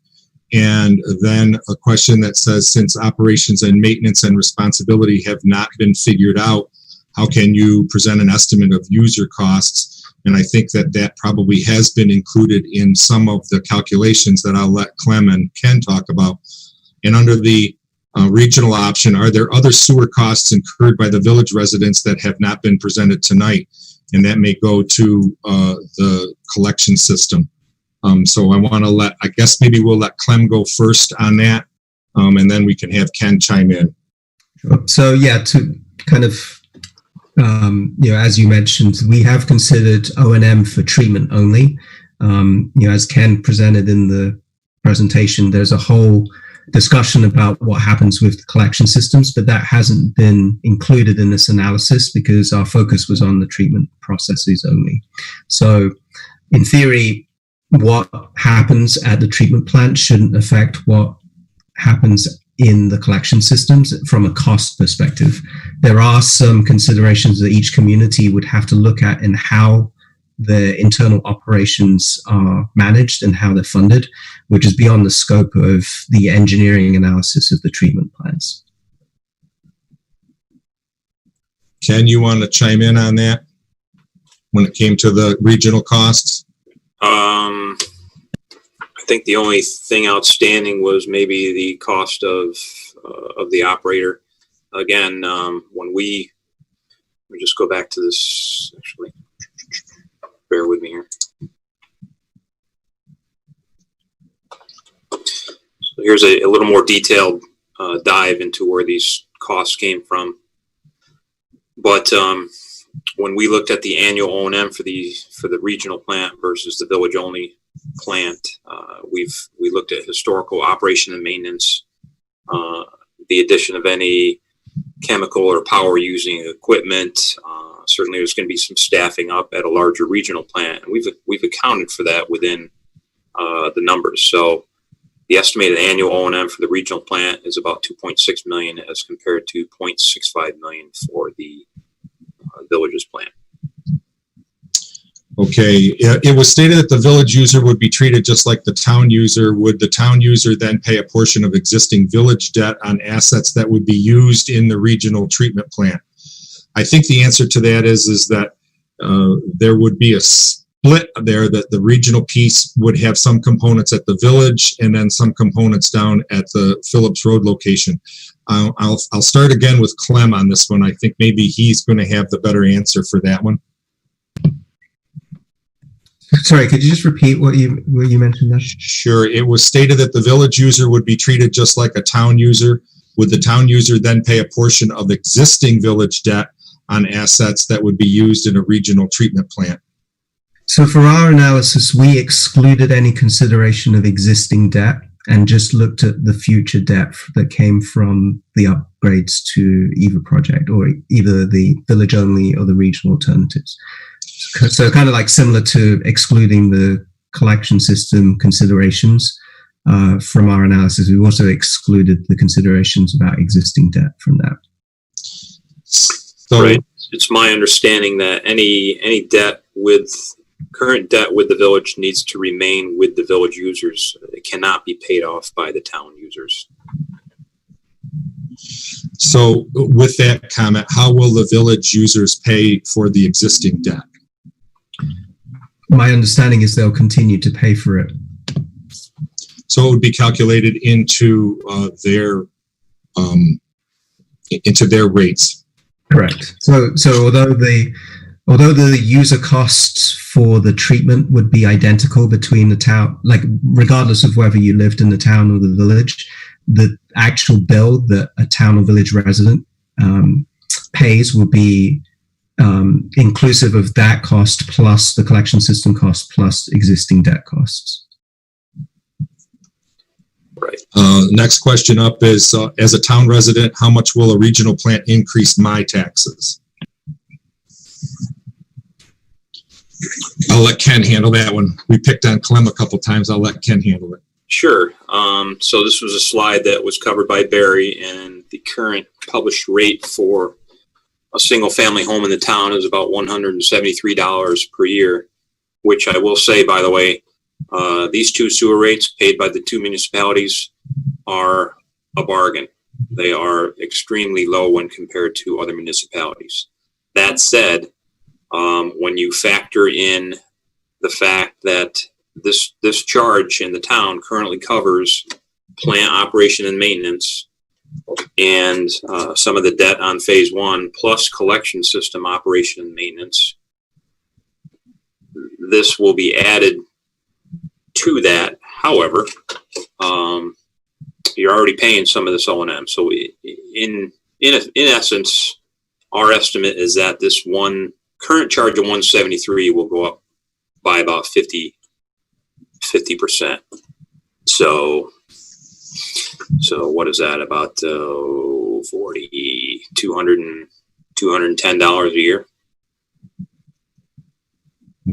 And then a question that says, since operations and maintenance and responsibility have not been figured out, how can you present an estimate of user costs? And I think that probably has been included in some of the calculations that I'll let Clem and Ken talk about. And under the regional option, are there other sewer costs incurred by the village residents that have not been presented tonight? And that may go to the collection system. So I want to I guess maybe we'll let Clem go first on that, and then we can have Ken chime in. Sure. So yeah, to kind of, as you mentioned, we have considered O&M for treatment only. As Ken presented in the presentation, there's a whole discussion about what happens with collection systems, but that hasn't been included in this analysis because our focus was on the treatment processes only. So in theory, what happens at the treatment plant shouldn't affect what happens in the collection systems from a cost perspective. There are some considerations that each community would have to look at in how their internal operations are managed and how they're funded, which is beyond the scope of the engineering analysis of the treatment plants. Ken, you want to chime in on that when it came to the regional costs? I think the only thing outstanding was maybe the cost of the operator. Again, when let me just go back to this, actually, bear with me here. So here's a little more detailed dive into where these costs came from. But when we looked at the annual O&M for the regional plant versus the village only plant, we looked at historical operation and maintenance, the addition of any chemical or power using equipment. Certainly there's going to be some staffing up at a larger regional plant, and we've accounted for that within the numbers. So the estimated annual O&M for the regional plant is about 2.6 million as compared to 0.65 million for the village's plant. Okay, it was stated that the village user would be treated just like the town user. Would the town user then pay a portion of existing village debt on assets that would be used in the regional treatment plant? I think the answer to that is that there would be a split there, that the regional piece would have some components at the village and then some components down at the Phillips Road location. I'll start again with Clem on this one. I think maybe he's going to have the better answer for that one. Sorry, could you just repeat what you mentioned there? Sure. It was stated that the village user would be treated just like a town user. Would the town user then pay a portion of existing village debt on assets that would be used in a regional treatment plant? So for our analysis, we excluded any consideration of existing debt and just looked at the future debt that came from the upgrades to either project, or either the village only or the regional alternatives. So kind of like similar to excluding the collection system considerations from our analysis, we also excluded the considerations about existing debt from that. So, right. It's my understanding that any debt current debt with the village needs to remain with the village users. It cannot be paid off by the town users. So with that comment, how will the village users pay for the existing debt? My understanding is they'll continue to pay for it. So it would be calculated into their rates. Correct. So although the user costs for the treatment would be identical between the town, like regardless of whether you lived in the town or the village, the actual bill that a town or village resident pays will be inclusive of that cost plus the collection system cost plus existing debt costs. Right. Next question up is, as a town resident, how much will a regional plant increase my taxes? I'll let Ken handle that one. We picked on Clem a couple times. I'll let Ken handle it. Sure. So this was a slide that was covered by Barry, and the current published rate for a single family home in the town is about $173 per year, which I will say, by the way, these two sewer rates paid by the two municipalities are a bargain. They are extremely low when compared to other municipalities. That said, when you factor in the fact that this charge in the town currently covers plant operation and maintenance and some of the debt on phase one plus collection system operation and maintenance, this will be added to that. However, you're already paying some of this O&M. So in essence, our estimate is that this one current charge of 173 will go up by about 50%. So what is that? About $210 a year.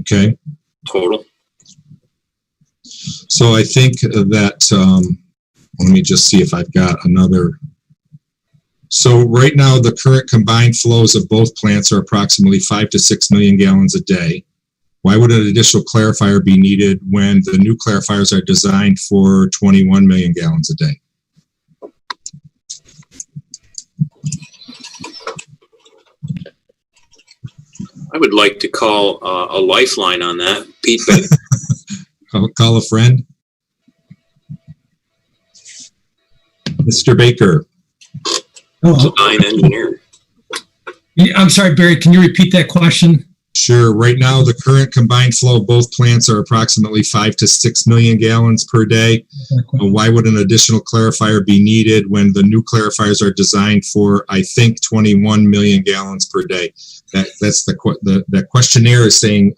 Okay. Total. So I think that, let me just see if I've got another. So right now, the current combined flows of both plants are approximately 5 to 6 million gallons a day. Why would an additional clarifier be needed when the new clarifiers are designed for 21 million gallons a day? I would like to call a lifeline on that. Pete, Call a friend. Mr. Baker. Oh, design engineer. I'm sorry, Barry, can you repeat that question? Sure. Right now, the current combined flow of both plants are approximately 5 to 6 million gallons per day. Why would an additional clarifier be needed when the new clarifiers are designed for, I think, 21 million gallons per day? That's the questionnaire is saying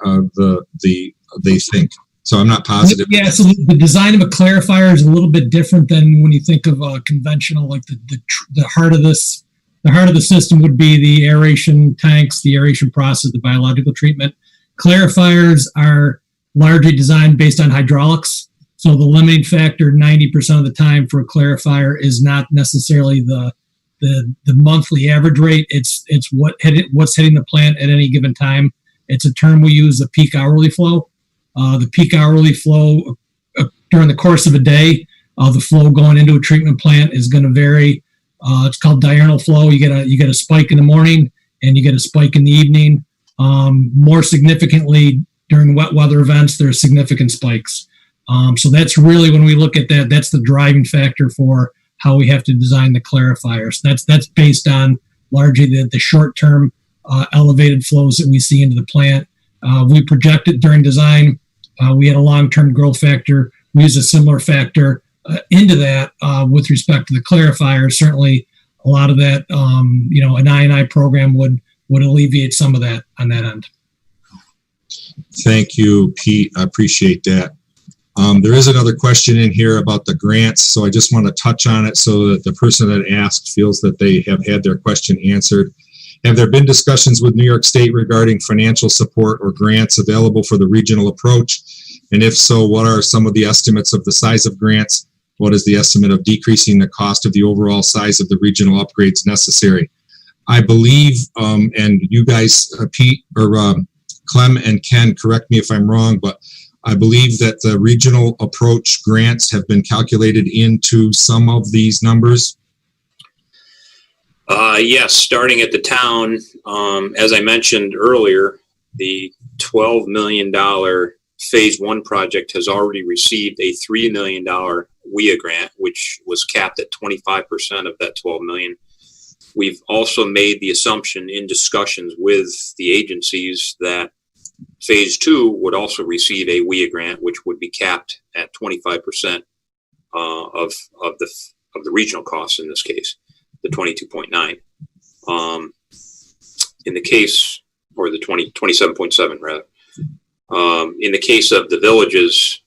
they think. So I'm not positive. Yeah, so the design of a clarifier is a little bit different than when you think of conventional, like the heart of this. The heart of the system would be the aeration tanks, the aeration process, the biological treatment. Clarifiers are largely designed based on hydraulics. So the limiting factor 90% of the time for a clarifier is not necessarily the monthly average rate. It's what's hitting the plant at any given time. It's a term we use, the peak hourly flow. The peak hourly flow during the course of a day, the flow going into a treatment plant is going to vary. It's called diurnal flow. You get a spike in the morning and you get a spike in the evening. More significantly, during wet weather events, there's significant spikes. So that's really, when we look at that, that's the driving factor for how we have to design the clarifiers. That's based on largely the short-term elevated flows that we see into the plant. We projected during design. We had a long-term growth factor. We use a similar factor into that with respect to the clarifier. Certainly, a lot of that, an I&I program would alleviate some of that on that end. Thank you, Pete. I appreciate that. There is another question in here about the grants, so I just want to touch on it so that the person that asked feels that they have had their question answered. Have there been discussions with New York State regarding financial support or grants available for the regional approach? And if so, what are some of the estimates of the size of grants? What is the estimate of decreasing the cost of the overall size of the regional upgrades necessary? I believe, and you guys, Pete or Clem and Ken, correct me if I'm wrong, but I believe that the regional approach grants have been calculated into some of these numbers. Yes, starting at the town, as I mentioned earlier, the $12 million phase one project has already received a $3 million WIA grant, which was capped at 25% of that $12 million. We've also made the assumption in discussions with the agencies that phase two would also receive a WIA grant, which would be capped at 25% of the regional costs in this case, the 22.9. In the case, or the 27.7 rather. In the case of the villages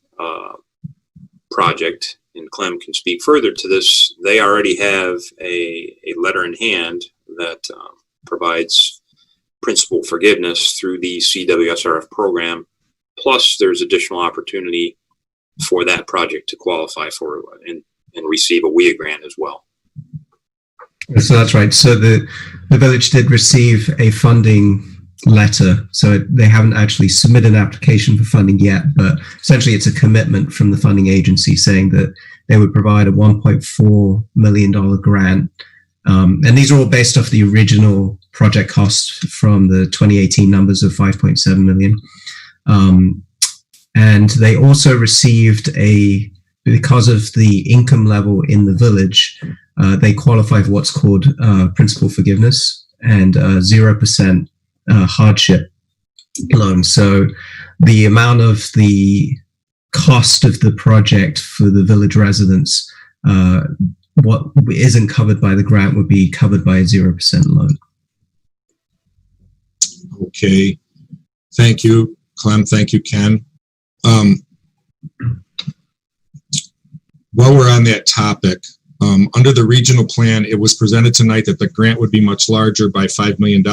project, and Clem can speak further to this, they already have a letter in hand that provides principal forgiveness through the CWSRF program. Plus, there's additional opportunity for that project to qualify for and receive a WIA grant as well. So that's right. So the village did receive a funding letter. So they haven't actually submitted an application for funding yet, but essentially it's a commitment from the funding agency saying that they would provide a $1.4 million grant. And these are all based off the original project costs from the 2018 numbers of 5.7 million. And they also received because of the income level in the village, they qualify for what's called principal forgiveness and 0% hardship loan. So the amount of the cost of the project for the village residents, what isn't covered by the grant would be covered by a 0% loan. Okay. Thank you, Clem. Thank you, Ken. While we're on that topic, under the regional plan, it was presented tonight that the grant would be much larger by $5 million.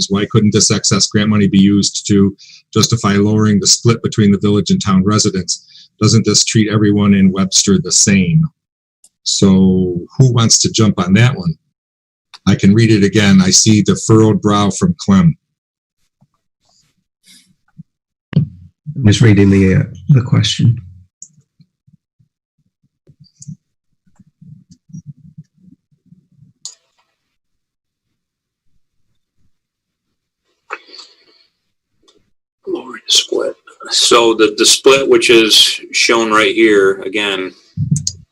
Why couldn't this excess grant money be used to justify lowering the split between the village and town residents? Doesn't this treat everyone in Webster the same? So who wants to jump on that one? I can read it again. I see the furrowed brow from Clem. I'm just reading the question. Lowering the split. So the split, which is shown right here, again,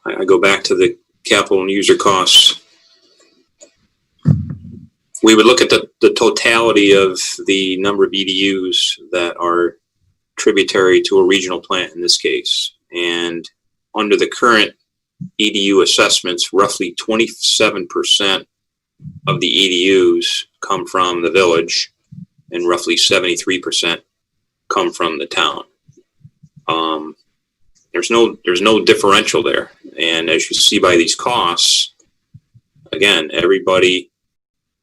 I go back to the capital and user costs. We would look at the totality of the number of EDUs that are tributary to a regional plant in this case. And under the current EDU assessments, roughly 27% of the EDUs come from the village and roughly 73% come from the town. There's no differential there. And as you see by these costs, again, everybody,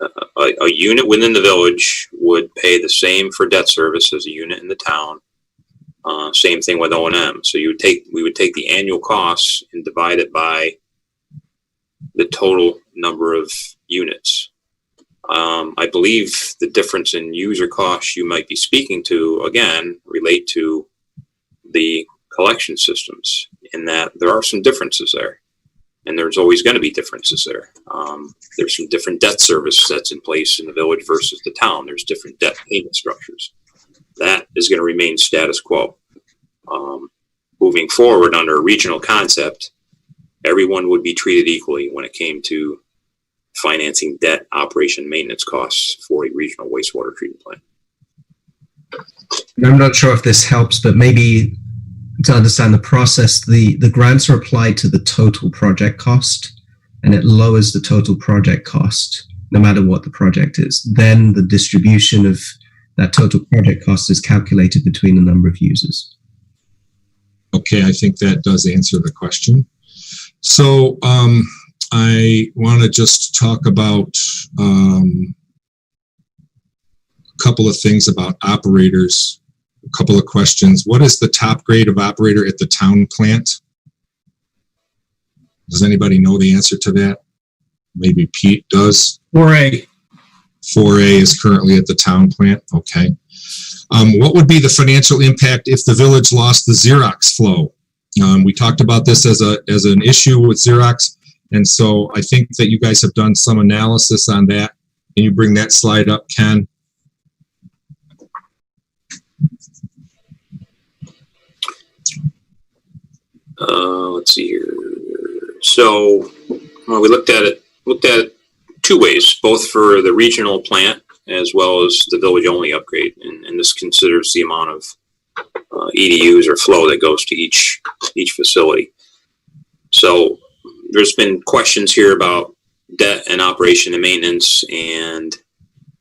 a unit within the village would pay the same for debt service as a unit in the town. Same thing with O&M. So we would take the annual costs and divide it by the total number of units. I believe the difference in user costs you might be speaking to, again, relate to the collection systems, in that there are some differences there. And there's always going to be differences there. There's some different debt service that's in place in the village versus the town. There's different debt payment structures. That is going to remain status quo. Moving forward under a regional concept, everyone would be treated equally when it came to financing debt, operation, maintenance costs for a regional wastewater treatment plant. And I'm not sure if this helps, but maybe to understand the process, the grants are applied to the total project cost, and it lowers the total project cost no matter what the project is. Then the distribution of that total project cost is calculated between the number of users. Okay, I think that does answer the question. So I want to just talk about a couple of things about operators. A couple of questions. What is the top grade of operator at the town plant? Does anybody know the answer to that? Maybe Pete does. 4A. 4A is currently at the town plant. Okay. What would be the financial impact if the village lost the Xerox flow? We talked about this as an issue with Xerox, and so I think that you guys have done some analysis on that. Can you bring that slide up, Ken? Let's see here. So we looked at it two ways, both for the regional plant as well as the village only upgrade. And this considers the amount of EDUs or flow that goes to each facility. So there's been questions here about debt and operation and maintenance, and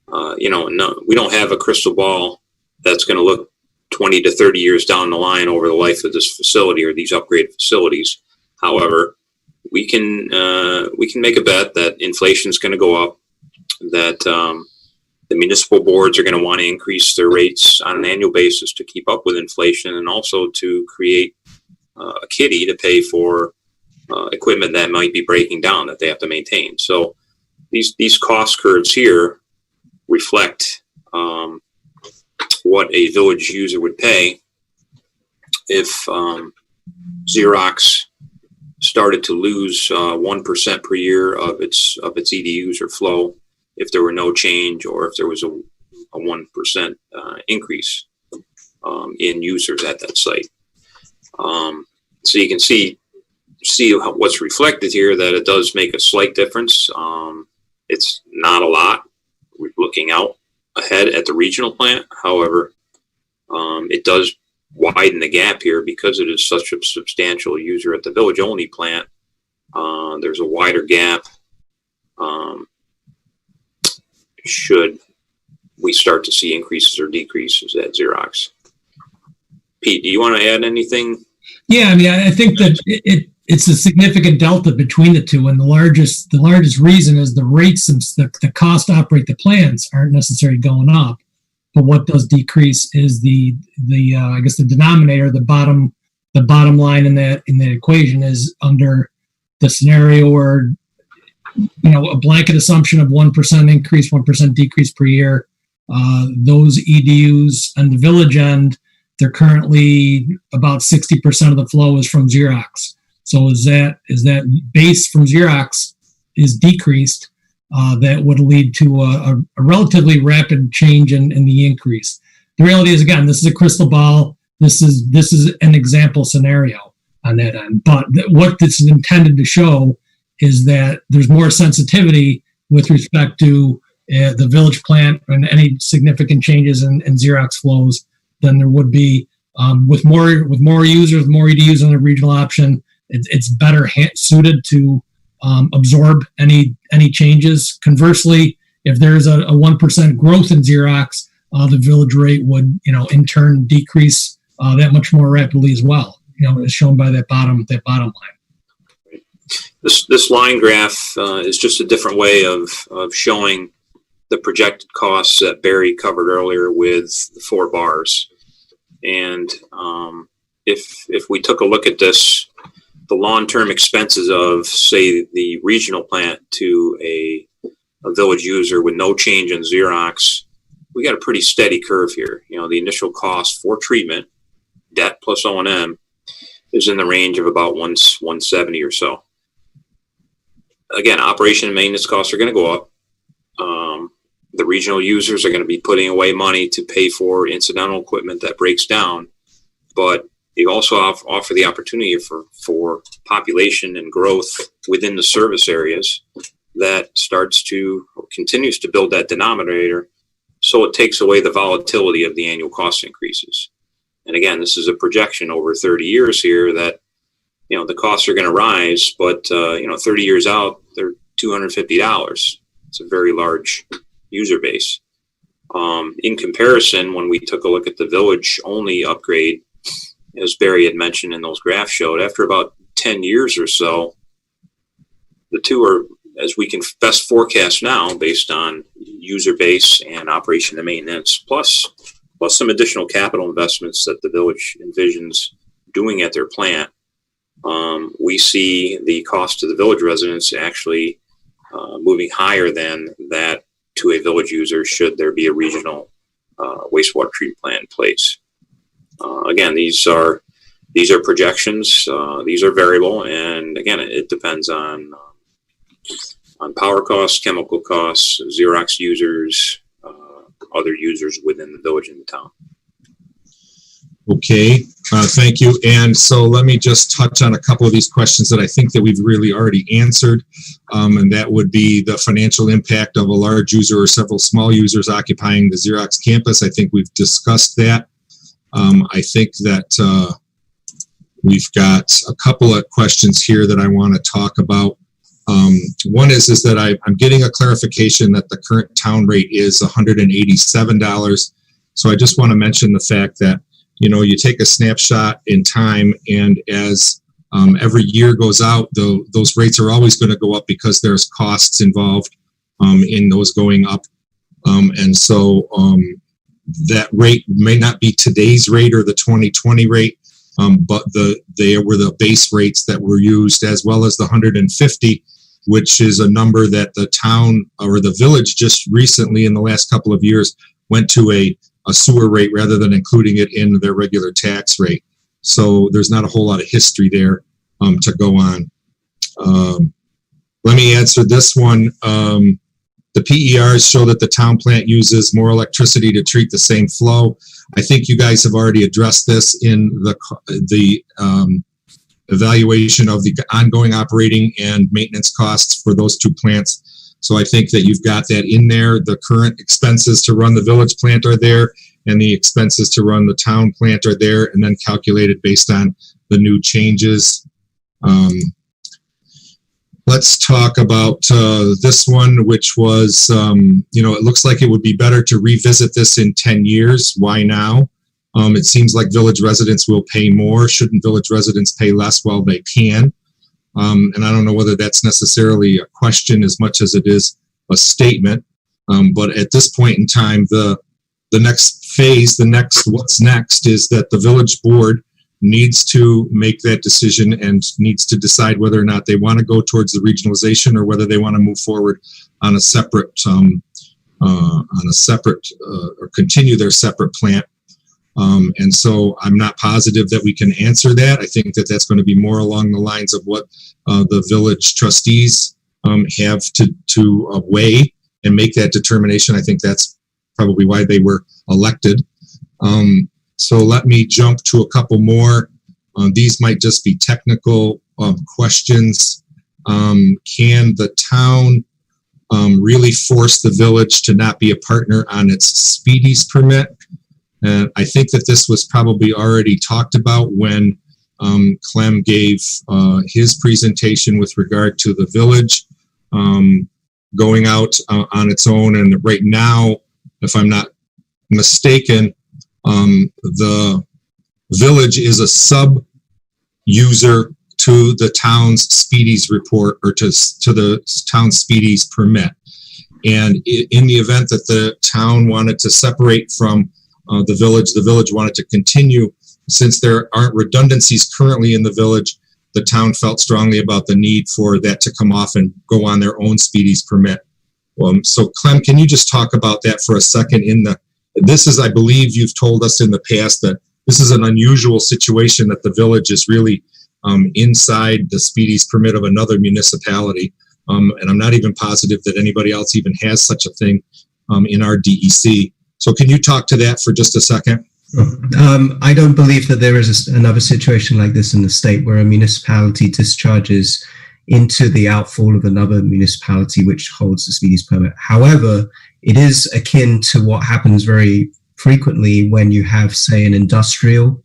no, we don't have a crystal ball that's going to look 20 to 30 years down the line over the life of this facility or these upgraded facilities. However, we can make a bet that inflation is going to go up, that the municipal boards are going to want to increase their rates on an annual basis to keep up with inflation, and also to create a kitty to pay for equipment that might be breaking down that they have to maintain. So these cost curves here reflect what a village user would pay if Xerox started to lose 1% per year of its EDUs or flow, if there were no change, or if there was a 1% increase in users at that site. So you can see what's reflected here, that it does make a slight difference. It's not a lot. We're looking out ahead at the regional plant. However, it does widen the gap here because it is such a substantial user at the village only plant. There's a wider gap should we start to see increases or decreases at Xerox. Pete, do you want to add anything? Yeah, I mean, I think that it's a significant delta between the two, and the largest reason is the rates and the cost to operate the plants aren't necessarily going up, but what does decrease is the I guess the denominator, the bottom line in the equation is under the scenario where a blanket assumption of 1% increase, 1% decrease per year. Those EDUs on the village end they're currently about 60% of the flow is from Xerox. So is that base from Xerox is decreased, that would lead to a relatively rapid change in the increase. The reality is, again, this is a crystal ball. This is an example scenario on that end. But what this is intended to show is that there's more sensitivity with respect to the village plant and any significant changes in Xerox flows than there would be with more users, more EDUs on the regional option. It's better suited to absorb any changes. Conversely, if there's a 1% growth in Xerox, the village rate would, in turn decrease that much more rapidly as well. As shown by that bottom line. This line graph is just a different way of showing the projected costs that Barry covered earlier with the 4 bars. And if we took a look at this, the long-term expenses of, say, the regional plant to a village user with no change in Xerox, we got a pretty steady curve here. The initial cost for treatment, debt plus O&M, is in the range of about 170 or so. Again, operation and maintenance costs are going to go up. The regional users are going to be putting away money to pay for incidental equipment that breaks down, but you also offer the opportunity for population and growth within the service areas that continues to build that denominator, so it takes away the volatility of the annual cost increases. And again, this is a projection over 30 years here that, the costs are going to rise, but, 30 years out, they're $250. It's a very large user base. In comparison, when we took a look at the village only upgrade, as Barry had mentioned in those graphs showed, after about 10 years or so, the two are, as we can best forecast now, based on user base and operation and maintenance, plus some additional capital investments that the village envisions doing at their plant, we see the cost to the village residents actually moving higher than that to a village user should there be a regional wastewater treatment plant in place. Again, these are projections. These are variable, and again, it depends on power costs, chemical costs, Xerox users, other users within the village and the town. Okay, thank you. And so let me just touch on a couple of these questions that I think that we've really already answered. And that would be the financial impact of a large user or several small users occupying the Xerox campus. I think we've discussed that. I think that we've got a couple of questions here that I want to talk about. One is that I'm getting a clarification that the current town rate is $187. So I just want to mention the fact that, you take a snapshot in time, and as every year goes out, those rates are always going to go up because there's costs involved in those going up. And so that rate may not be today's rate or the 2020 rate, but they were the base rates that were used, as well as the 150, which is a number that the town or the village just recently in the last couple of years went to a sewer rate rather than including it in their regular tax rate. So there's not a whole lot of history there to go on. Let me answer this one. The PERs show that the town plant uses more electricity to treat the same flow. I think you guys have already addressed this in the evaluation of the ongoing operating and maintenance costs for those two plants. So I think that you've got that in there. The current expenses to run the village plant are there, and the expenses to run the town plant are there, and then calculated based on the new changes. Let's talk about this one, which was, it looks like it would be better to revisit this in 10 years. Why now? It seems like village residents will pay more. Shouldn't village residents pay less? Well, they can. And I don't know whether that's necessarily a question as much as it is a statement. But at this point in time, the next phase, what's next is that the village board needs to make that decision and needs to decide whether or not they want to go towards the regionalization or whether they want to move forward on a separate, or continue their separate plant. And so I'm not positive that we can answer that. I think that that's going to be more along the lines of what the village trustees have to weigh and make that determination. I think that's probably why they were elected. So let me jump to a couple more. These might just be technical questions. Can the town really force the village to not be a partner on its speedies permit? And I think that this was probably already talked about when Clem gave his presentation with regard to the village going out on its own. And right now, if I'm not mistaken, the village is a sub-user to the town's speedies report, or to the town's speedies permit. And in the event that the town wanted to separate from the village wanted to continue, since there aren't redundancies currently in the village, the town felt strongly about the need for that to come off and go on their own speedies permit. So Clem, can you just talk about that for a second? This is, I believe you've told us in the past that this is an unusual situation, that the village is really inside the speedies permit of another municipality. And I'm not even positive that anybody else even has such a thing in our DEC. So can you talk to that for just a second? I don't believe that there is another situation like this in the state where a municipality discharges into the outfall of another municipality which holds the speedies permit. However, it is akin to what happens very frequently when you have, say, an industrial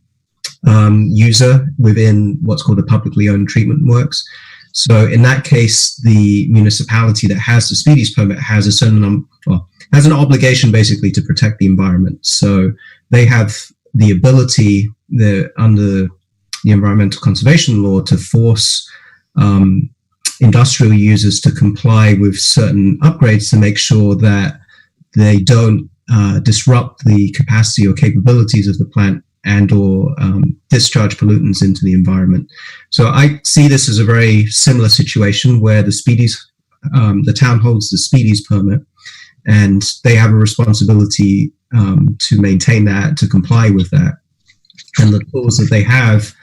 user within what's called a publicly owned treatment works. So in that case, the municipality that has the speedies permit has a certain has an obligation basically to protect the environment. So they have the ability under the environmental conservation law to force industrial users to comply with certain upgrades to make sure that they don't disrupt the capacity or capabilities of the plant and or discharge pollutants into the environment. So I see this as a very similar situation where the speedies, the town holds the speedies permit, and they have a responsibility to maintain that, to comply with that. And the tools that they have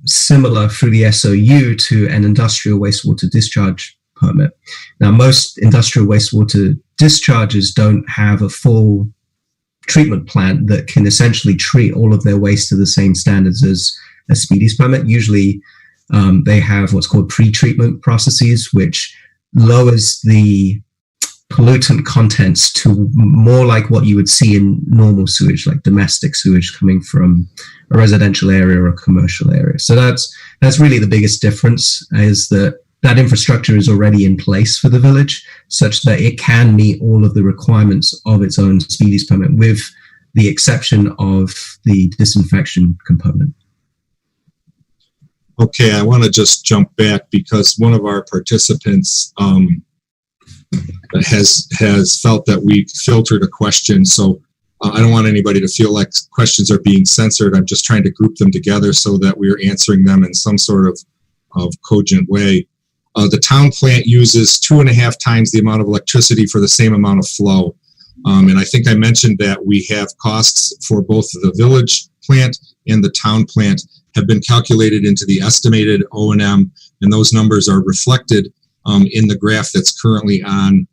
similar through the SOU to an industrial wastewater discharge permit. Now, most industrial wastewater discharges don't have a full treatment plant that can essentially treat all of their waste to the same standards as a speedies permit. Usually they have what's called pre-treatment processes, which lowers the pollutant contents to more like what you would see in normal sewage, like domestic sewage coming from a residential area or a commercial area. So that's really the biggest difference, is that infrastructure is already in place for the village such that it can meet all of the requirements of its own speedies permit, with the exception of the disinfection component. Okay, I want to just jump back because one of our participants has felt that we filtered a question. So I don't want anybody to feel like questions are being censored. I'm just trying to group them together so that we're answering them in some sort of cogent way. The town plant uses 2.5 times the amount of electricity for the same amount of flow. And I think I mentioned that we have costs for both the village plant and the town plant have been calculated into the estimated O&M, and those numbers are reflected in the graph that's currently on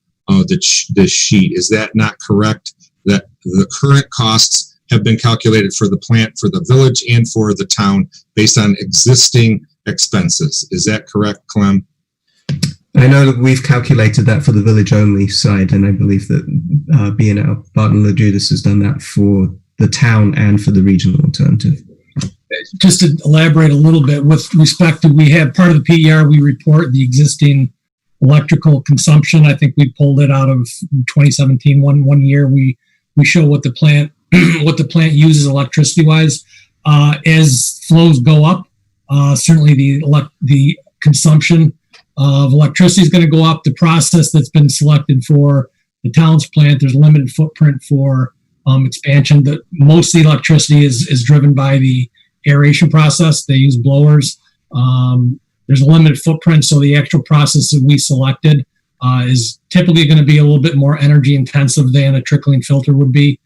this sheet. Is that not correct? That the current costs have been calculated for the plant, for the village, and for the town based on existing expenses. Is that correct, Clem? I know that we've calculated that for the village only side, and I believe that B&L Barton LaJudas has done that for the town and for the regional alternative. Just to elaborate a little bit with respect to, we have part of the PER, we report the existing electrical consumption. I think we pulled it out of 2017. One year we show what the plant uses electricity wise. As flows go up, certainly the consumption of electricity is going to go up. The process that's been selected for the town's plant, there's limited footprint for expansion. Most of the electricity is driven by the aeration process. They use blowers. There's a limited footprint, so the actual process that we selected is typically going to be a little bit more energy intensive than a trickling filter would be.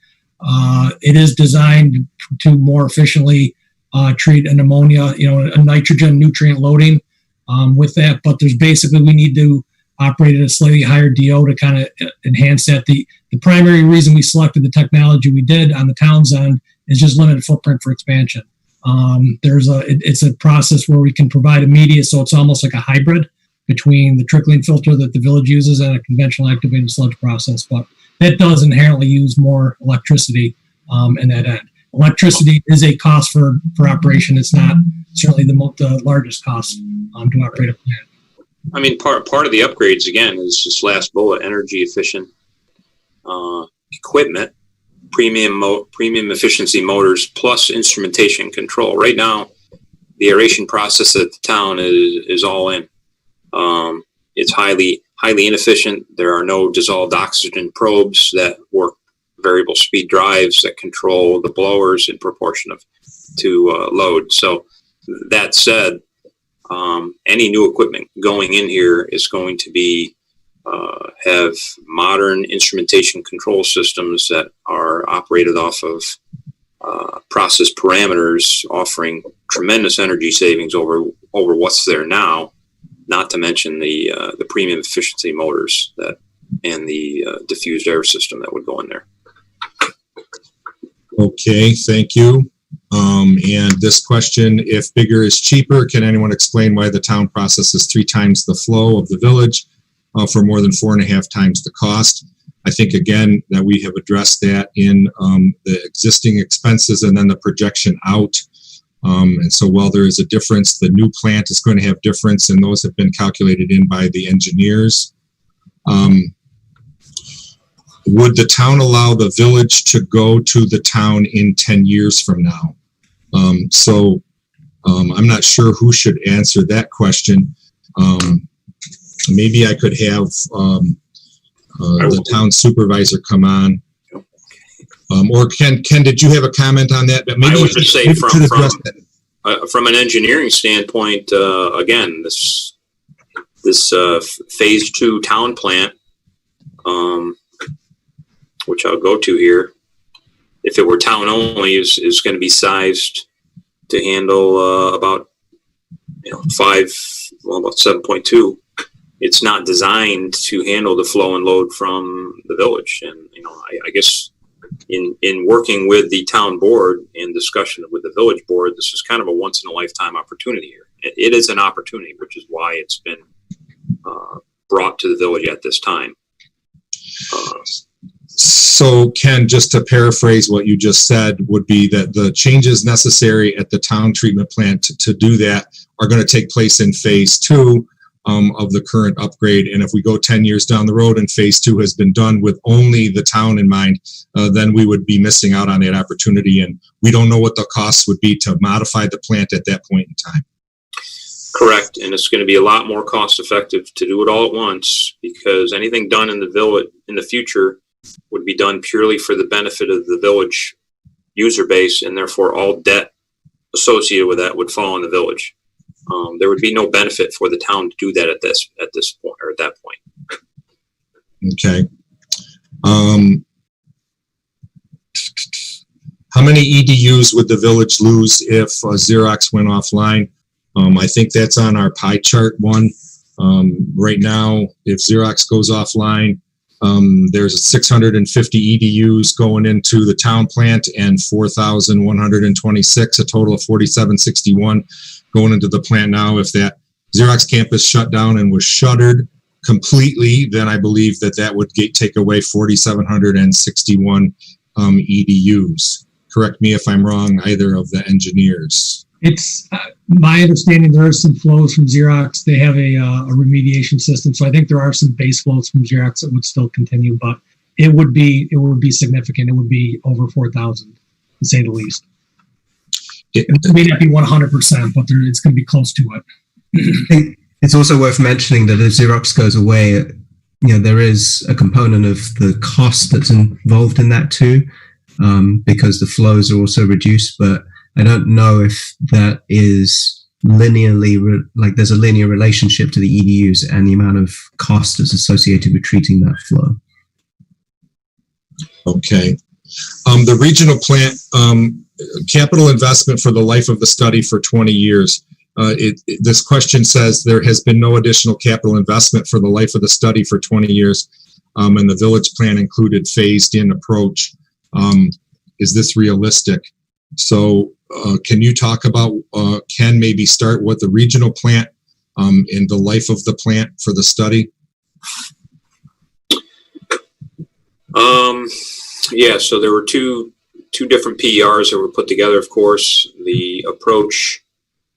It is designed to more efficiently treat an ammonia, a nitrogen nutrient loading with that. But there's basically, we need to operate at a slightly higher DO to kind of enhance that. The primary reason we selected the technology we did on the town's end is just limited footprint for expansion. It's a process where we can provide immediate, so it's almost like a hybrid between the trickling filter that the village uses and a conventional activated sludge process. But that does inherently use more electricity in that end. Electricity is a cost for operation. It's not certainly the largest cost to operate a plant. I mean, part of the upgrades, again, is this last bullet, energy efficient equipment, premium efficiency motors, plus instrumentation control. Right now, the aeration process at the town is all in. It's highly inefficient. There are no dissolved oxygen probes that work variable speed drives that control the blowers in proportion to load. So that said, any new equipment going in here is going to be have modern instrumentation control systems that are operated off of process parameters, offering tremendous energy savings over what's there now. Not to mention the premium efficiency motors and the diffused air system that would go in there. Okay, thank you. And this question, if bigger is cheaper, can anyone explain why the town processes 3 times the flow of the village for more than 4.5 times the cost? I think, again, that we have addressed that in the existing expenses and then the projection out. And so while there is a difference, the new plant is going to have difference, and those have been calculated in by the engineers. Would the town allow the village to go to the town in 10 years from now? I'm not sure who should answer that question. Maybe I could have the town supervisor come on. Or Ken, did you have a comment on that? But maybe I would just say from an engineering standpoint, again, this phase 2 town plant, which I'll go to here, if it were town only, is going to be sized to handle about 7.2. It's not designed to handle the flow and load from the village, and I guess in working with the town board and discussion with the village board, this is kind of a once in a lifetime opportunity here. It is an opportunity, which is why it's been brought to the village at this time. So, Ken, just to paraphrase what you just said, would be that the changes necessary at the town treatment plant to do that are going to take place in phase 2 of the current upgrade. And if we go 10 years down the road and phase 2 has been done with only the town in mind, then we would be missing out on that opportunity. And we don't know what the costs would be to modify the plant at that point in time. Correct. And it's going to be a lot more cost effective to do it all at once, because anything done in the village in the future would be done purely for the benefit of the village user base, and therefore all debt associated with that would fall on the village. There would be no benefit for the town to do that at this point, or at that point. Okay. How many EDUs would the village lose if Xerox went offline? I think that's on our pie chart one. Right now, if Xerox goes offline, there's 650 EDUs going into the town plant and 4,126, a total of 4,761 going into the plant now. If that Xerox campus shut down and was shuttered completely, then I believe that would take away 4,761 EDUs. Correct me if I'm wrong, either of the engineers. It's my understanding there are some flows from Xerox. They have a remediation system, so I think there are some base flows from Xerox that would still continue, but it would be significant. It would be over 4,000, to say the least. It may not be 100%, but it's going to be close to it. I think it's also worth mentioning that if Xerox goes away, there is a component of the cost that's involved in that too, because the flows are also reduced. But I don't know if that is linearly, there's a linear relationship to the EDUs and the amount of cost that's associated with treating that flow. Okay. The regional plant, capital investment for the life of the study for 20 years. This question says there has been no additional capital investment for the life of the study for 20 years, and the village plan included phased-in approach. Is this realistic? So can you talk about, Ken, maybe start with the regional plant and the life of the plant for the study? Yeah, so there were two different PERs that were put together, of course. The approach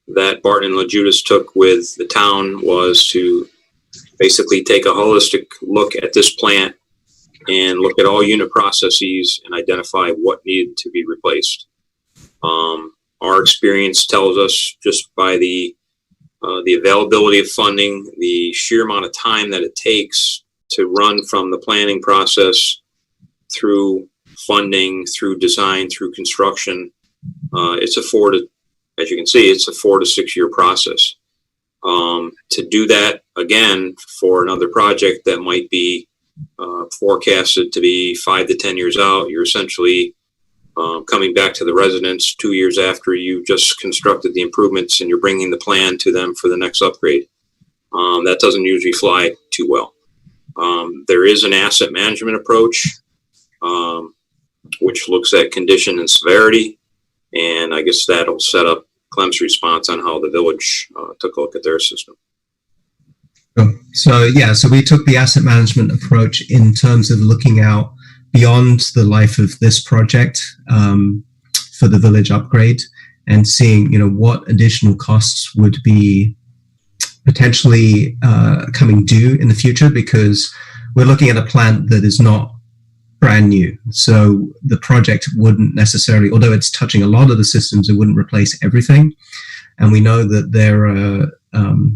that Barton and LaJudas took with the town was to basically take a holistic look at this plant and look at all unit processes and identify what needed to be replaced. Our experience tells us, just by the availability of funding, the sheer amount of time that it takes to run from the planning process through funding, through design, through construction, as you can see, it's a 4 to 6 year process. To do that again for another project that might be forecasted to be 5 to 10 years out, you're essentially coming back to the residents 2 years after you just constructed the improvements, and you're bringing the plan to them for the next upgrade. That doesn't usually fly too well. There is an asset management approach, which looks at condition and severity, and I guess that'll set up Clem's response on how the village took a look at their system. So we took the asset management approach in terms of looking out beyond the life of this project for the village upgrade, and seeing, what additional costs would be potentially coming due in the future, because we're looking at a plant that is not brand new. So the project wouldn't necessarily, although it's touching a lot of the systems, it wouldn't replace everything. And we know that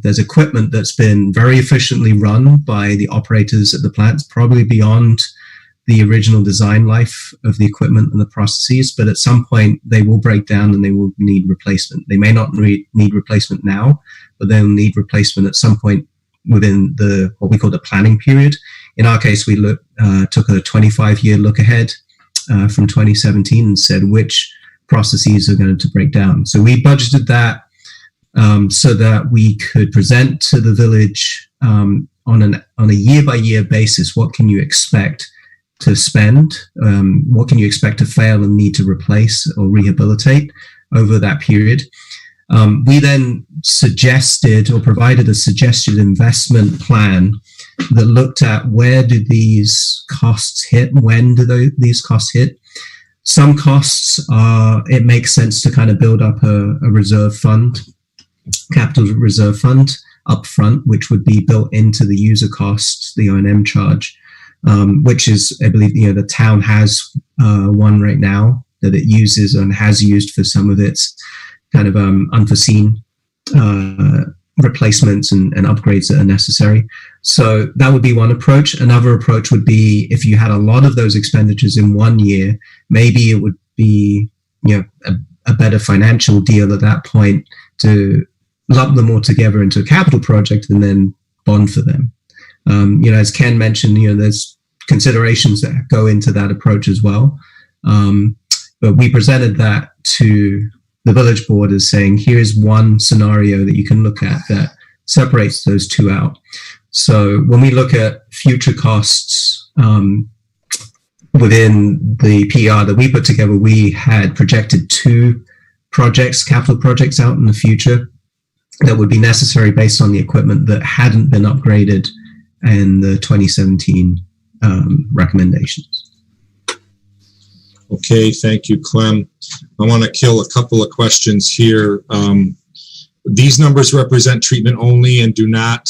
there's equipment that's been very efficiently run by the operators at the plants, probably beyond the original design life of the equipment and the processes, but at some point they will break down and they will need replacement. They may not need replacement now, but they'll need replacement at some point within what we call the planning period. In our case, we took a 25-year look ahead from 2017 and said which processes are going to break down. So we budgeted that so that we could present to the village on a year-by-year basis, what can you expect to spend, what can you expect to fail and need to replace or rehabilitate over that period. We then suggested or provided a suggested investment plan that looked at where do these costs hit, when do these costs hit. Some costs it makes sense to kind of build up a reserve fund, capital reserve fund up front, which would be built into the user cost, the O&M charge, which is, I believe, the town has one right now that it uses and has used for some of its kind of unforeseen replacements and upgrades that are necessary. So that would be one approach. Another approach would be, if you had a lot of those expenditures in 1 year, maybe it would be a better financial deal at that point to lump them all together into a capital project and then bond for them. As Ken mentioned, there's considerations that go into that approach as well. But we presented that to the village board as saying, here's one scenario that you can look at that separates those two out. So when we look at future costs within the PR that we put together, we had projected 2 capital projects out in the future that would be necessary based on the equipment that hadn't been upgraded in the 2017 recommendations. Okay, thank you, Clem. I want to kill a couple of questions here. These numbers represent treatment only and do not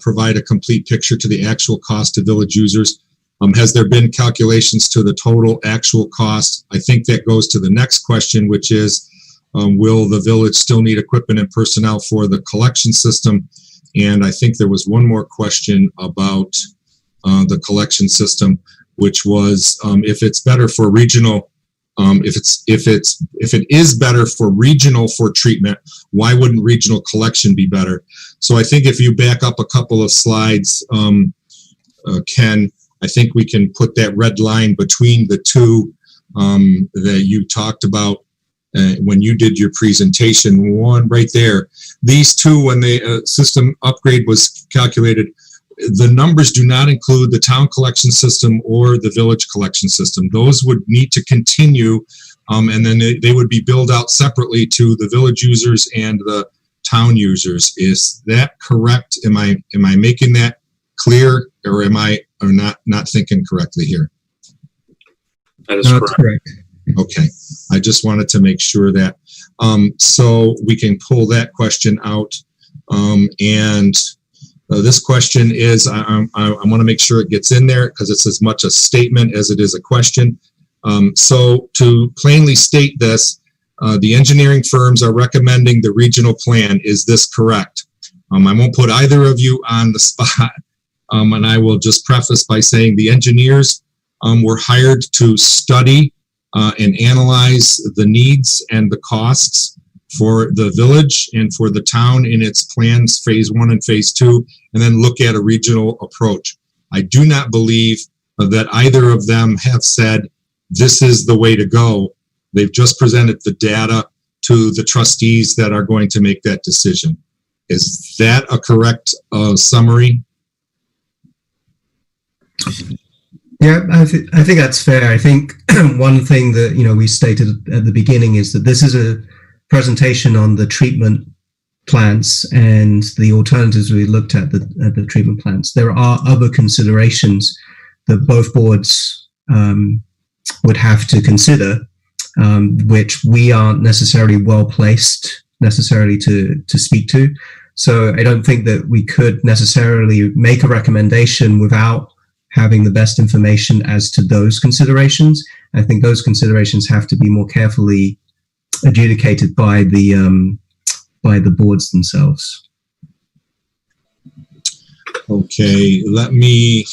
provide a complete picture to the actual cost to village users. Has there been calculations to the total actual cost? I think that goes to the next question, which is, will the village still need equipment and personnel for the collection system? And I think there was one more question about the collection system, which was if it's better for regional, if it is better for regional for treatment, why wouldn't regional collection be better? So I think if you back up a couple of slides, Ken, I think we can put that red line between the two that you talked about when you did your presentation. One right there. These two, when the system upgrade was calculated, the numbers do not include the town collection system or the village collection system. Those would need to continue, and then they would be billed out separately to the village users and the town users. Is that correct? Am I making that clear, or am I not thinking correctly here? That is That's correct. Okay, I just wanted to make sure that, so we can pull that question out. This question is, I want to make sure it gets in there because it's as much a statement as it is a question. So to plainly state this, the engineering firms are recommending the regional plan. Is this correct? I won't put either of you on the spot. And I will just preface by saying the engineers were hired to study and analyze the needs and the costs for the village and for the town in its plans, phase 1 and phase 2, and then look at a regional approach. I do not believe that either of them have said, this is the way to go. They've just presented the data to the trustees that are going to make that decision. Is that a correct summary? Yeah, I think that's fair. I think one thing that we stated at the beginning is that this is a presentation on the treatment plants and the alternatives we looked at the treatment plants. There are other considerations that both boards would have to consider, which we aren't necessarily well placed necessarily to speak to. So I don't think that we could necessarily make a recommendation without having the best information as to those considerations. I think those considerations have to be more carefully adjudicated by the boards themselves. Okay, let me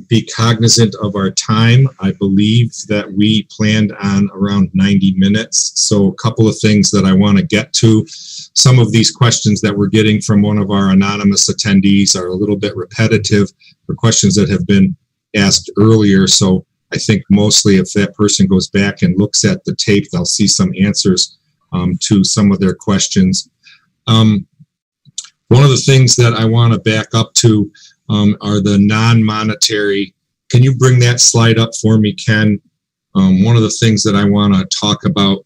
be cognizant of our time. I believe that we planned on around 90 minutes. So a couple of things that I want to get to. Some of these questions that we're getting from one of our anonymous attendees are a little bit repetitive for questions that have been asked earlier. So I think mostly if that person goes back and looks at the tape, they'll see some answers to some of their questions. One of the things that I want to back up to are the non-monetary. Can you bring that slide up for me, Ken? One of the things that I want to talk about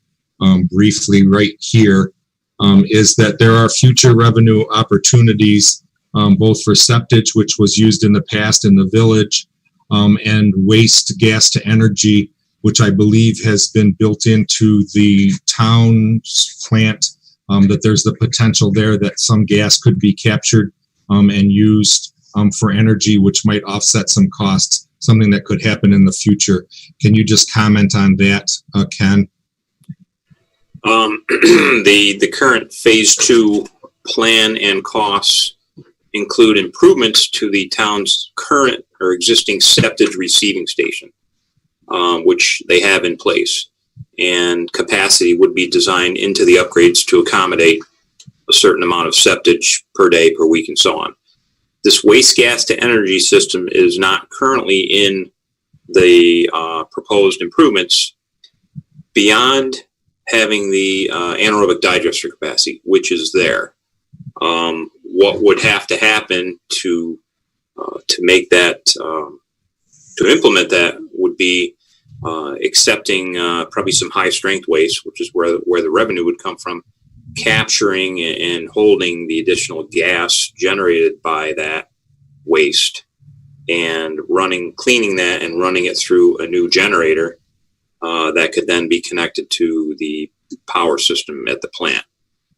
briefly right here is that there are future revenue opportunities both for septage, which was used in the past in the village, and waste gas to energy, which I believe has been built into the town's plant, that there's the potential there that some gas could be captured and used for energy, which might offset some costs, something that could happen in the future. Can you just comment on that, Ken? The current phase 2 plan and costs include improvements to the town's current or existing septage receiving station, which they have in place, and capacity would be designed into the upgrades to accommodate a certain amount of septage per day, per week, and so on. This waste gas to energy system is not currently in the proposed improvements beyond having the anaerobic digester capacity, which is there. What would have to happen to make that, to implement that, would be accepting probably some high strength waste, which is where the revenue would come from, capturing and holding the additional gas generated by that waste, and cleaning that and running it through a new generator that could then be connected to the power system at the plant.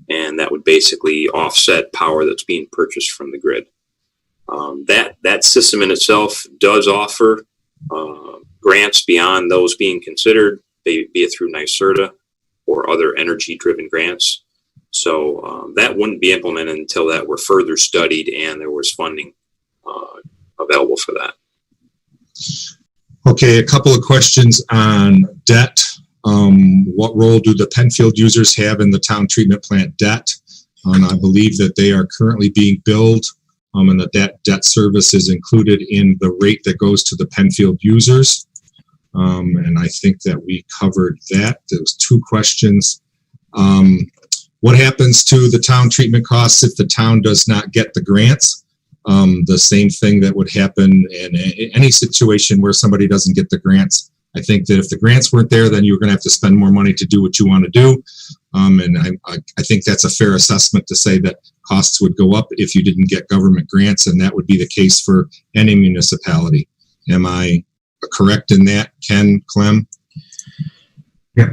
And that would basically offset power that's being purchased from the grid. That system in itself does offer grants beyond those being considered, be it through NYSERDA or other energy-driven grants. So that wouldn't be implemented until that were further studied and there was funding available for that. Okay, a couple of questions on debt. What role do the Penfield users have in the town treatment plant debt? I believe that they are currently being billed, and that debt service is included in the rate that goes to the Penfield users. And I think that we covered that. There was 2 questions. What happens to the town treatment costs if the town does not get the grants? The same thing that would happen in any situation where somebody doesn't get the grants. I think that if the grants weren't there, then you're going to have to spend more money to do what you want to do. And I think that's a fair assessment to say that costs would go up if you didn't get government grants, and that would be the case for any municipality. Am I correct in that, Ken, Clem? Yeah.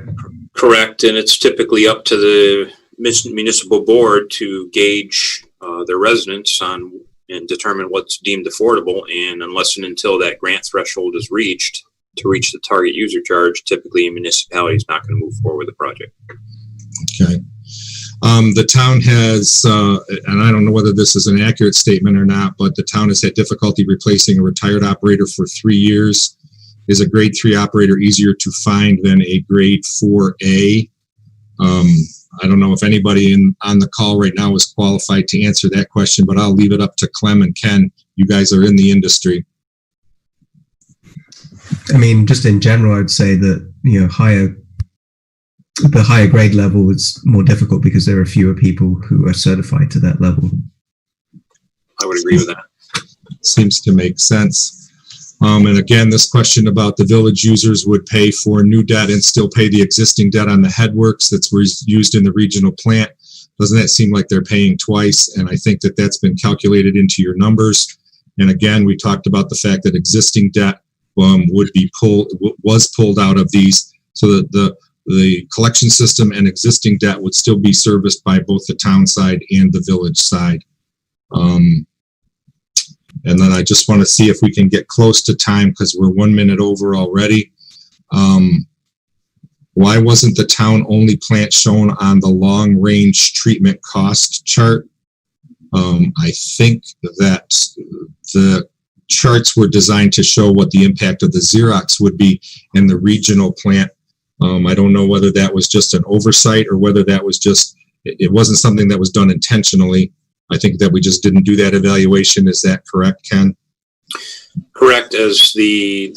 Correct, and it's typically up to the municipal board to gauge their residents on and determine what's deemed affordable. And unless and until that grant threshold is reached to reach the target user charge, typically a municipality is not going to move forward with the project. Okay. The town has, and I don't know whether this is an accurate statement or not, but the town has had difficulty replacing a retired operator for 3 years. Is a grade 3 operator easier to find than a grade 4A? I don't know if anybody on the call right now is qualified to answer that question, but I'll leave it up to Clem and Ken. You guys are in the industry. I mean, just in general, I'd say that, the higher grade level is more difficult because there are fewer people who are certified to that level. I would agree with that. Seems to make sense. And again, this question about the village users would pay for new debt and still pay the existing debt on the headworks that's used in the regional plant. Doesn't that seem like they're paying twice? And I think that that's been calculated into your numbers. And again, we talked about the fact that existing debt was pulled out of these, so that the collection system and existing debt would still be serviced by both the town side and the village side. And then I just want to see if we can get close to time because we're 1 minute over already. Why wasn't the town-only plant shown on the long-range treatment cost chart? I think that the charts were designed to show what the impact of the Xerox would be in the regional plant. I don't know whether that was just an oversight or whether that was just, it wasn't something that was done intentionally. I think that we just didn't do that evaluation. Is that correct, Ken? Correct, as the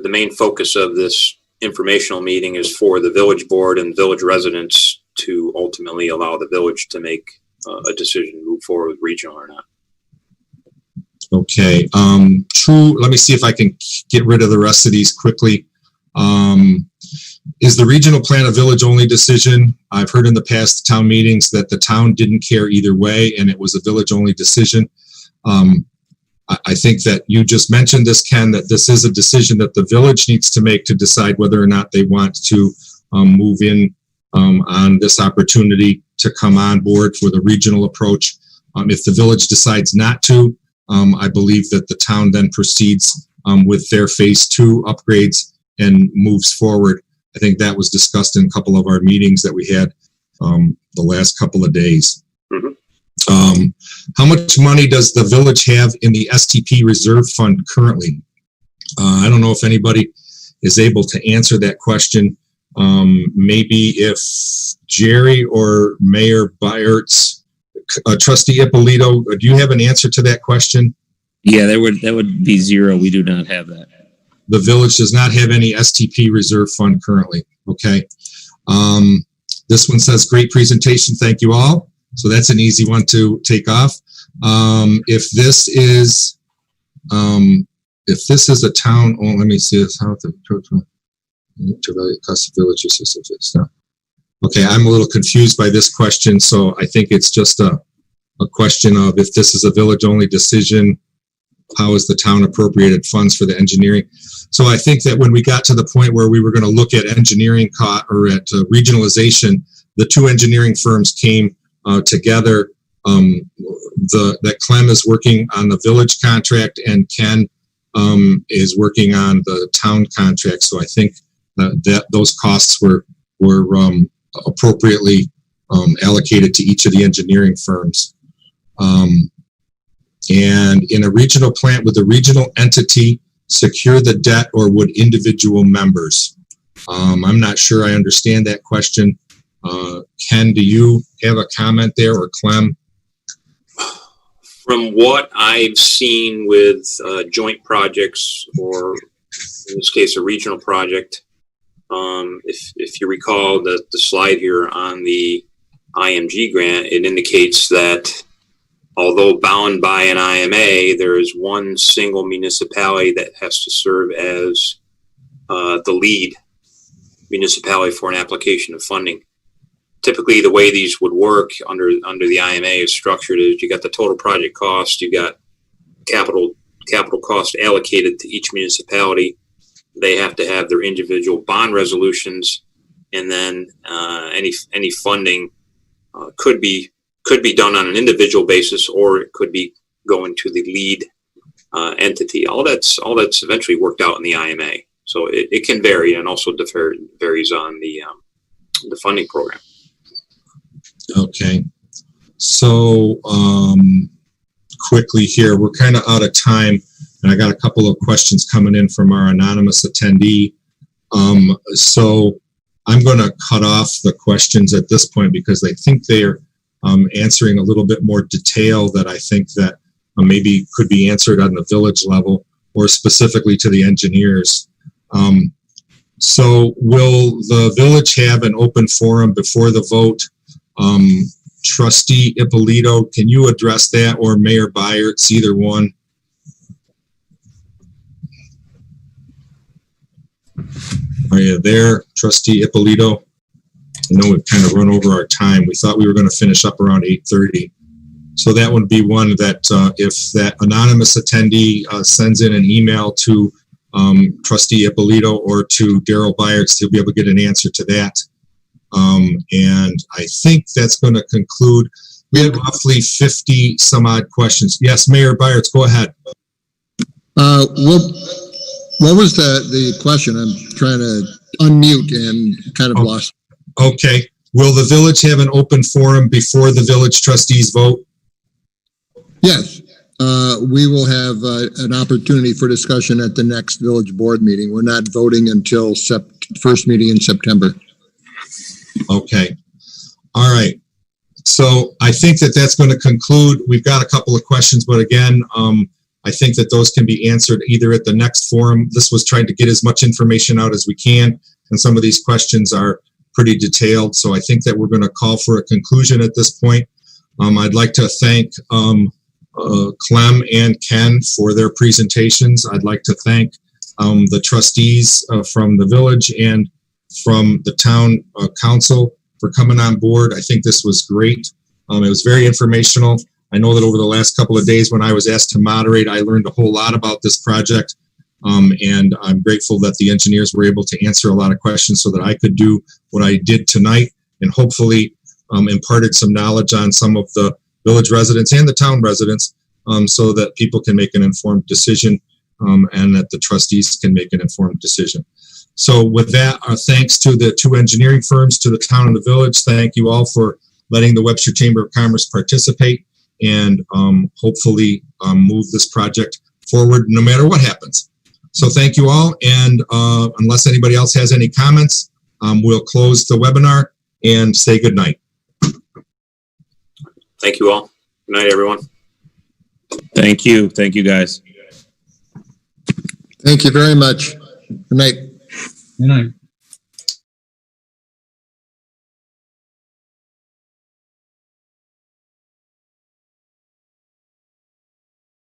main focus of this informational meeting is for the village board and village residents to ultimately allow the village to make a decision to move forward with regional or not. Okay. True. Let me see if I can get rid of the rest of these quickly. Is the regional plan a village-only decision? I've heard in the past town meetings that the town didn't care either way, and it was a village-only decision. I think that you just mentioned this, Ken, that this is a decision that the village needs to make to decide whether or not they want to move in on this opportunity to come on board for the regional approach. If the village decides not to, I believe that the town then proceeds with their phase 2 upgrades and moves forward. I think that was discussed in a couple of our meetings that we had the last couple of days. Mm-hmm. How much money does the village have in the STP reserve fund currently? I don't know if anybody is able to answer that question. Maybe if Jerry or Mayor Byerts, Trustee Ippolito, do you have an answer to that question? Yeah, that would be 0. We do not have that. The village does not have any STP reserve fund currently. Okay. This one says, great presentation. Thank you all. So that's an easy one to take off. If this is a town, oh, let me see this. How to cost of villages. Okay. I'm a little confused by this question. So I think it's just a question of if this is a village only decision, how is the town appropriated funds for the engineering? So I think that when we got to the point where we were going to look at engineering or at regionalization, the 2 engineering firms came together. That Clem is working on the village contract and Ken is working on the town contract. So I think that those costs were appropriately allocated to each of the engineering firms. And in a regional plant, would the regional entity secure the debt or would individual members? I'm not sure I understand that question. Ken, do you have a comment there, or Clem? From what I've seen with joint projects or in this case, a regional project. If you recall the slide here on the IMG grant, it indicates that although bound by an IMA, there is one single municipality that has to serve as the lead municipality for an application of funding. Typically, the way these would work under the IMA is structured is you got the total project cost, you got capital cost allocated to each municipality. They have to have their individual bond resolutions, and then any funding could be done on an individual basis, or it could be going to the lead entity. All that's eventually worked out in the IMA. So it can vary, and also varies on the funding program. Okay. So quickly here, we're kind of out of time, and I got a couple of questions coming in from our anonymous attendee. So I'm going to cut off the questions at this point because I think they're answering a little bit more detail that I think that maybe could be answered on the village level or specifically to the engineers. So will the village have an open forum before the vote? Trustee Ippolito, can you address that, or Mayor Byers, either one? Are you there, Trustee Ippolito? I know we've kind of run over our time. We thought we were going to finish up around 8:30. So that would be one that if that anonymous attendee sends in an email to Trustee Ippolito or to Daryl Byers, he'll be able to get an answer to that. And I think that's going to conclude. We had roughly 50 some odd questions. Yes, Mayor Byers, go ahead. What was the question? I'm trying to unmute and kind of lost. Okay. Will the village have an open forum before the village trustees vote? Yes. We will have an opportunity for discussion at the next village board meeting. We're not voting until first meeting in September. Okay. All right. So I think that's going to conclude. We've got a couple of questions, but again, I think that those can be answered either at the next forum. This was trying to get as much information out as we can, and some of these questions are pretty detailed. So I think that we're going to call for a conclusion at this point. I'd like to thank Clem and Ken for their presentations. I'd like to thank the trustees from the village and from the town council for coming on board. I think this was great. It was very informational. I know that over the last couple of days when I was asked to moderate, I learned a whole lot about this project. And I'm grateful that the engineers were able to answer a lot of questions so that I could do what I did tonight, and hopefully imparted some knowledge on some of the village residents and the town residents, so that people can make an informed decision, and that the trustees can make an informed decision. So with that, thanks to the two engineering firms, to the town and the village. Thank you all for letting the Webster Chamber of Commerce participate, and hopefully move this project forward no matter what happens. So thank you all, and unless anybody else has any comments, we'll close the webinar and say good night. Thank you all. Good night, everyone. Thank you. Thank you, guys. Thank you very much. Good night. Good night.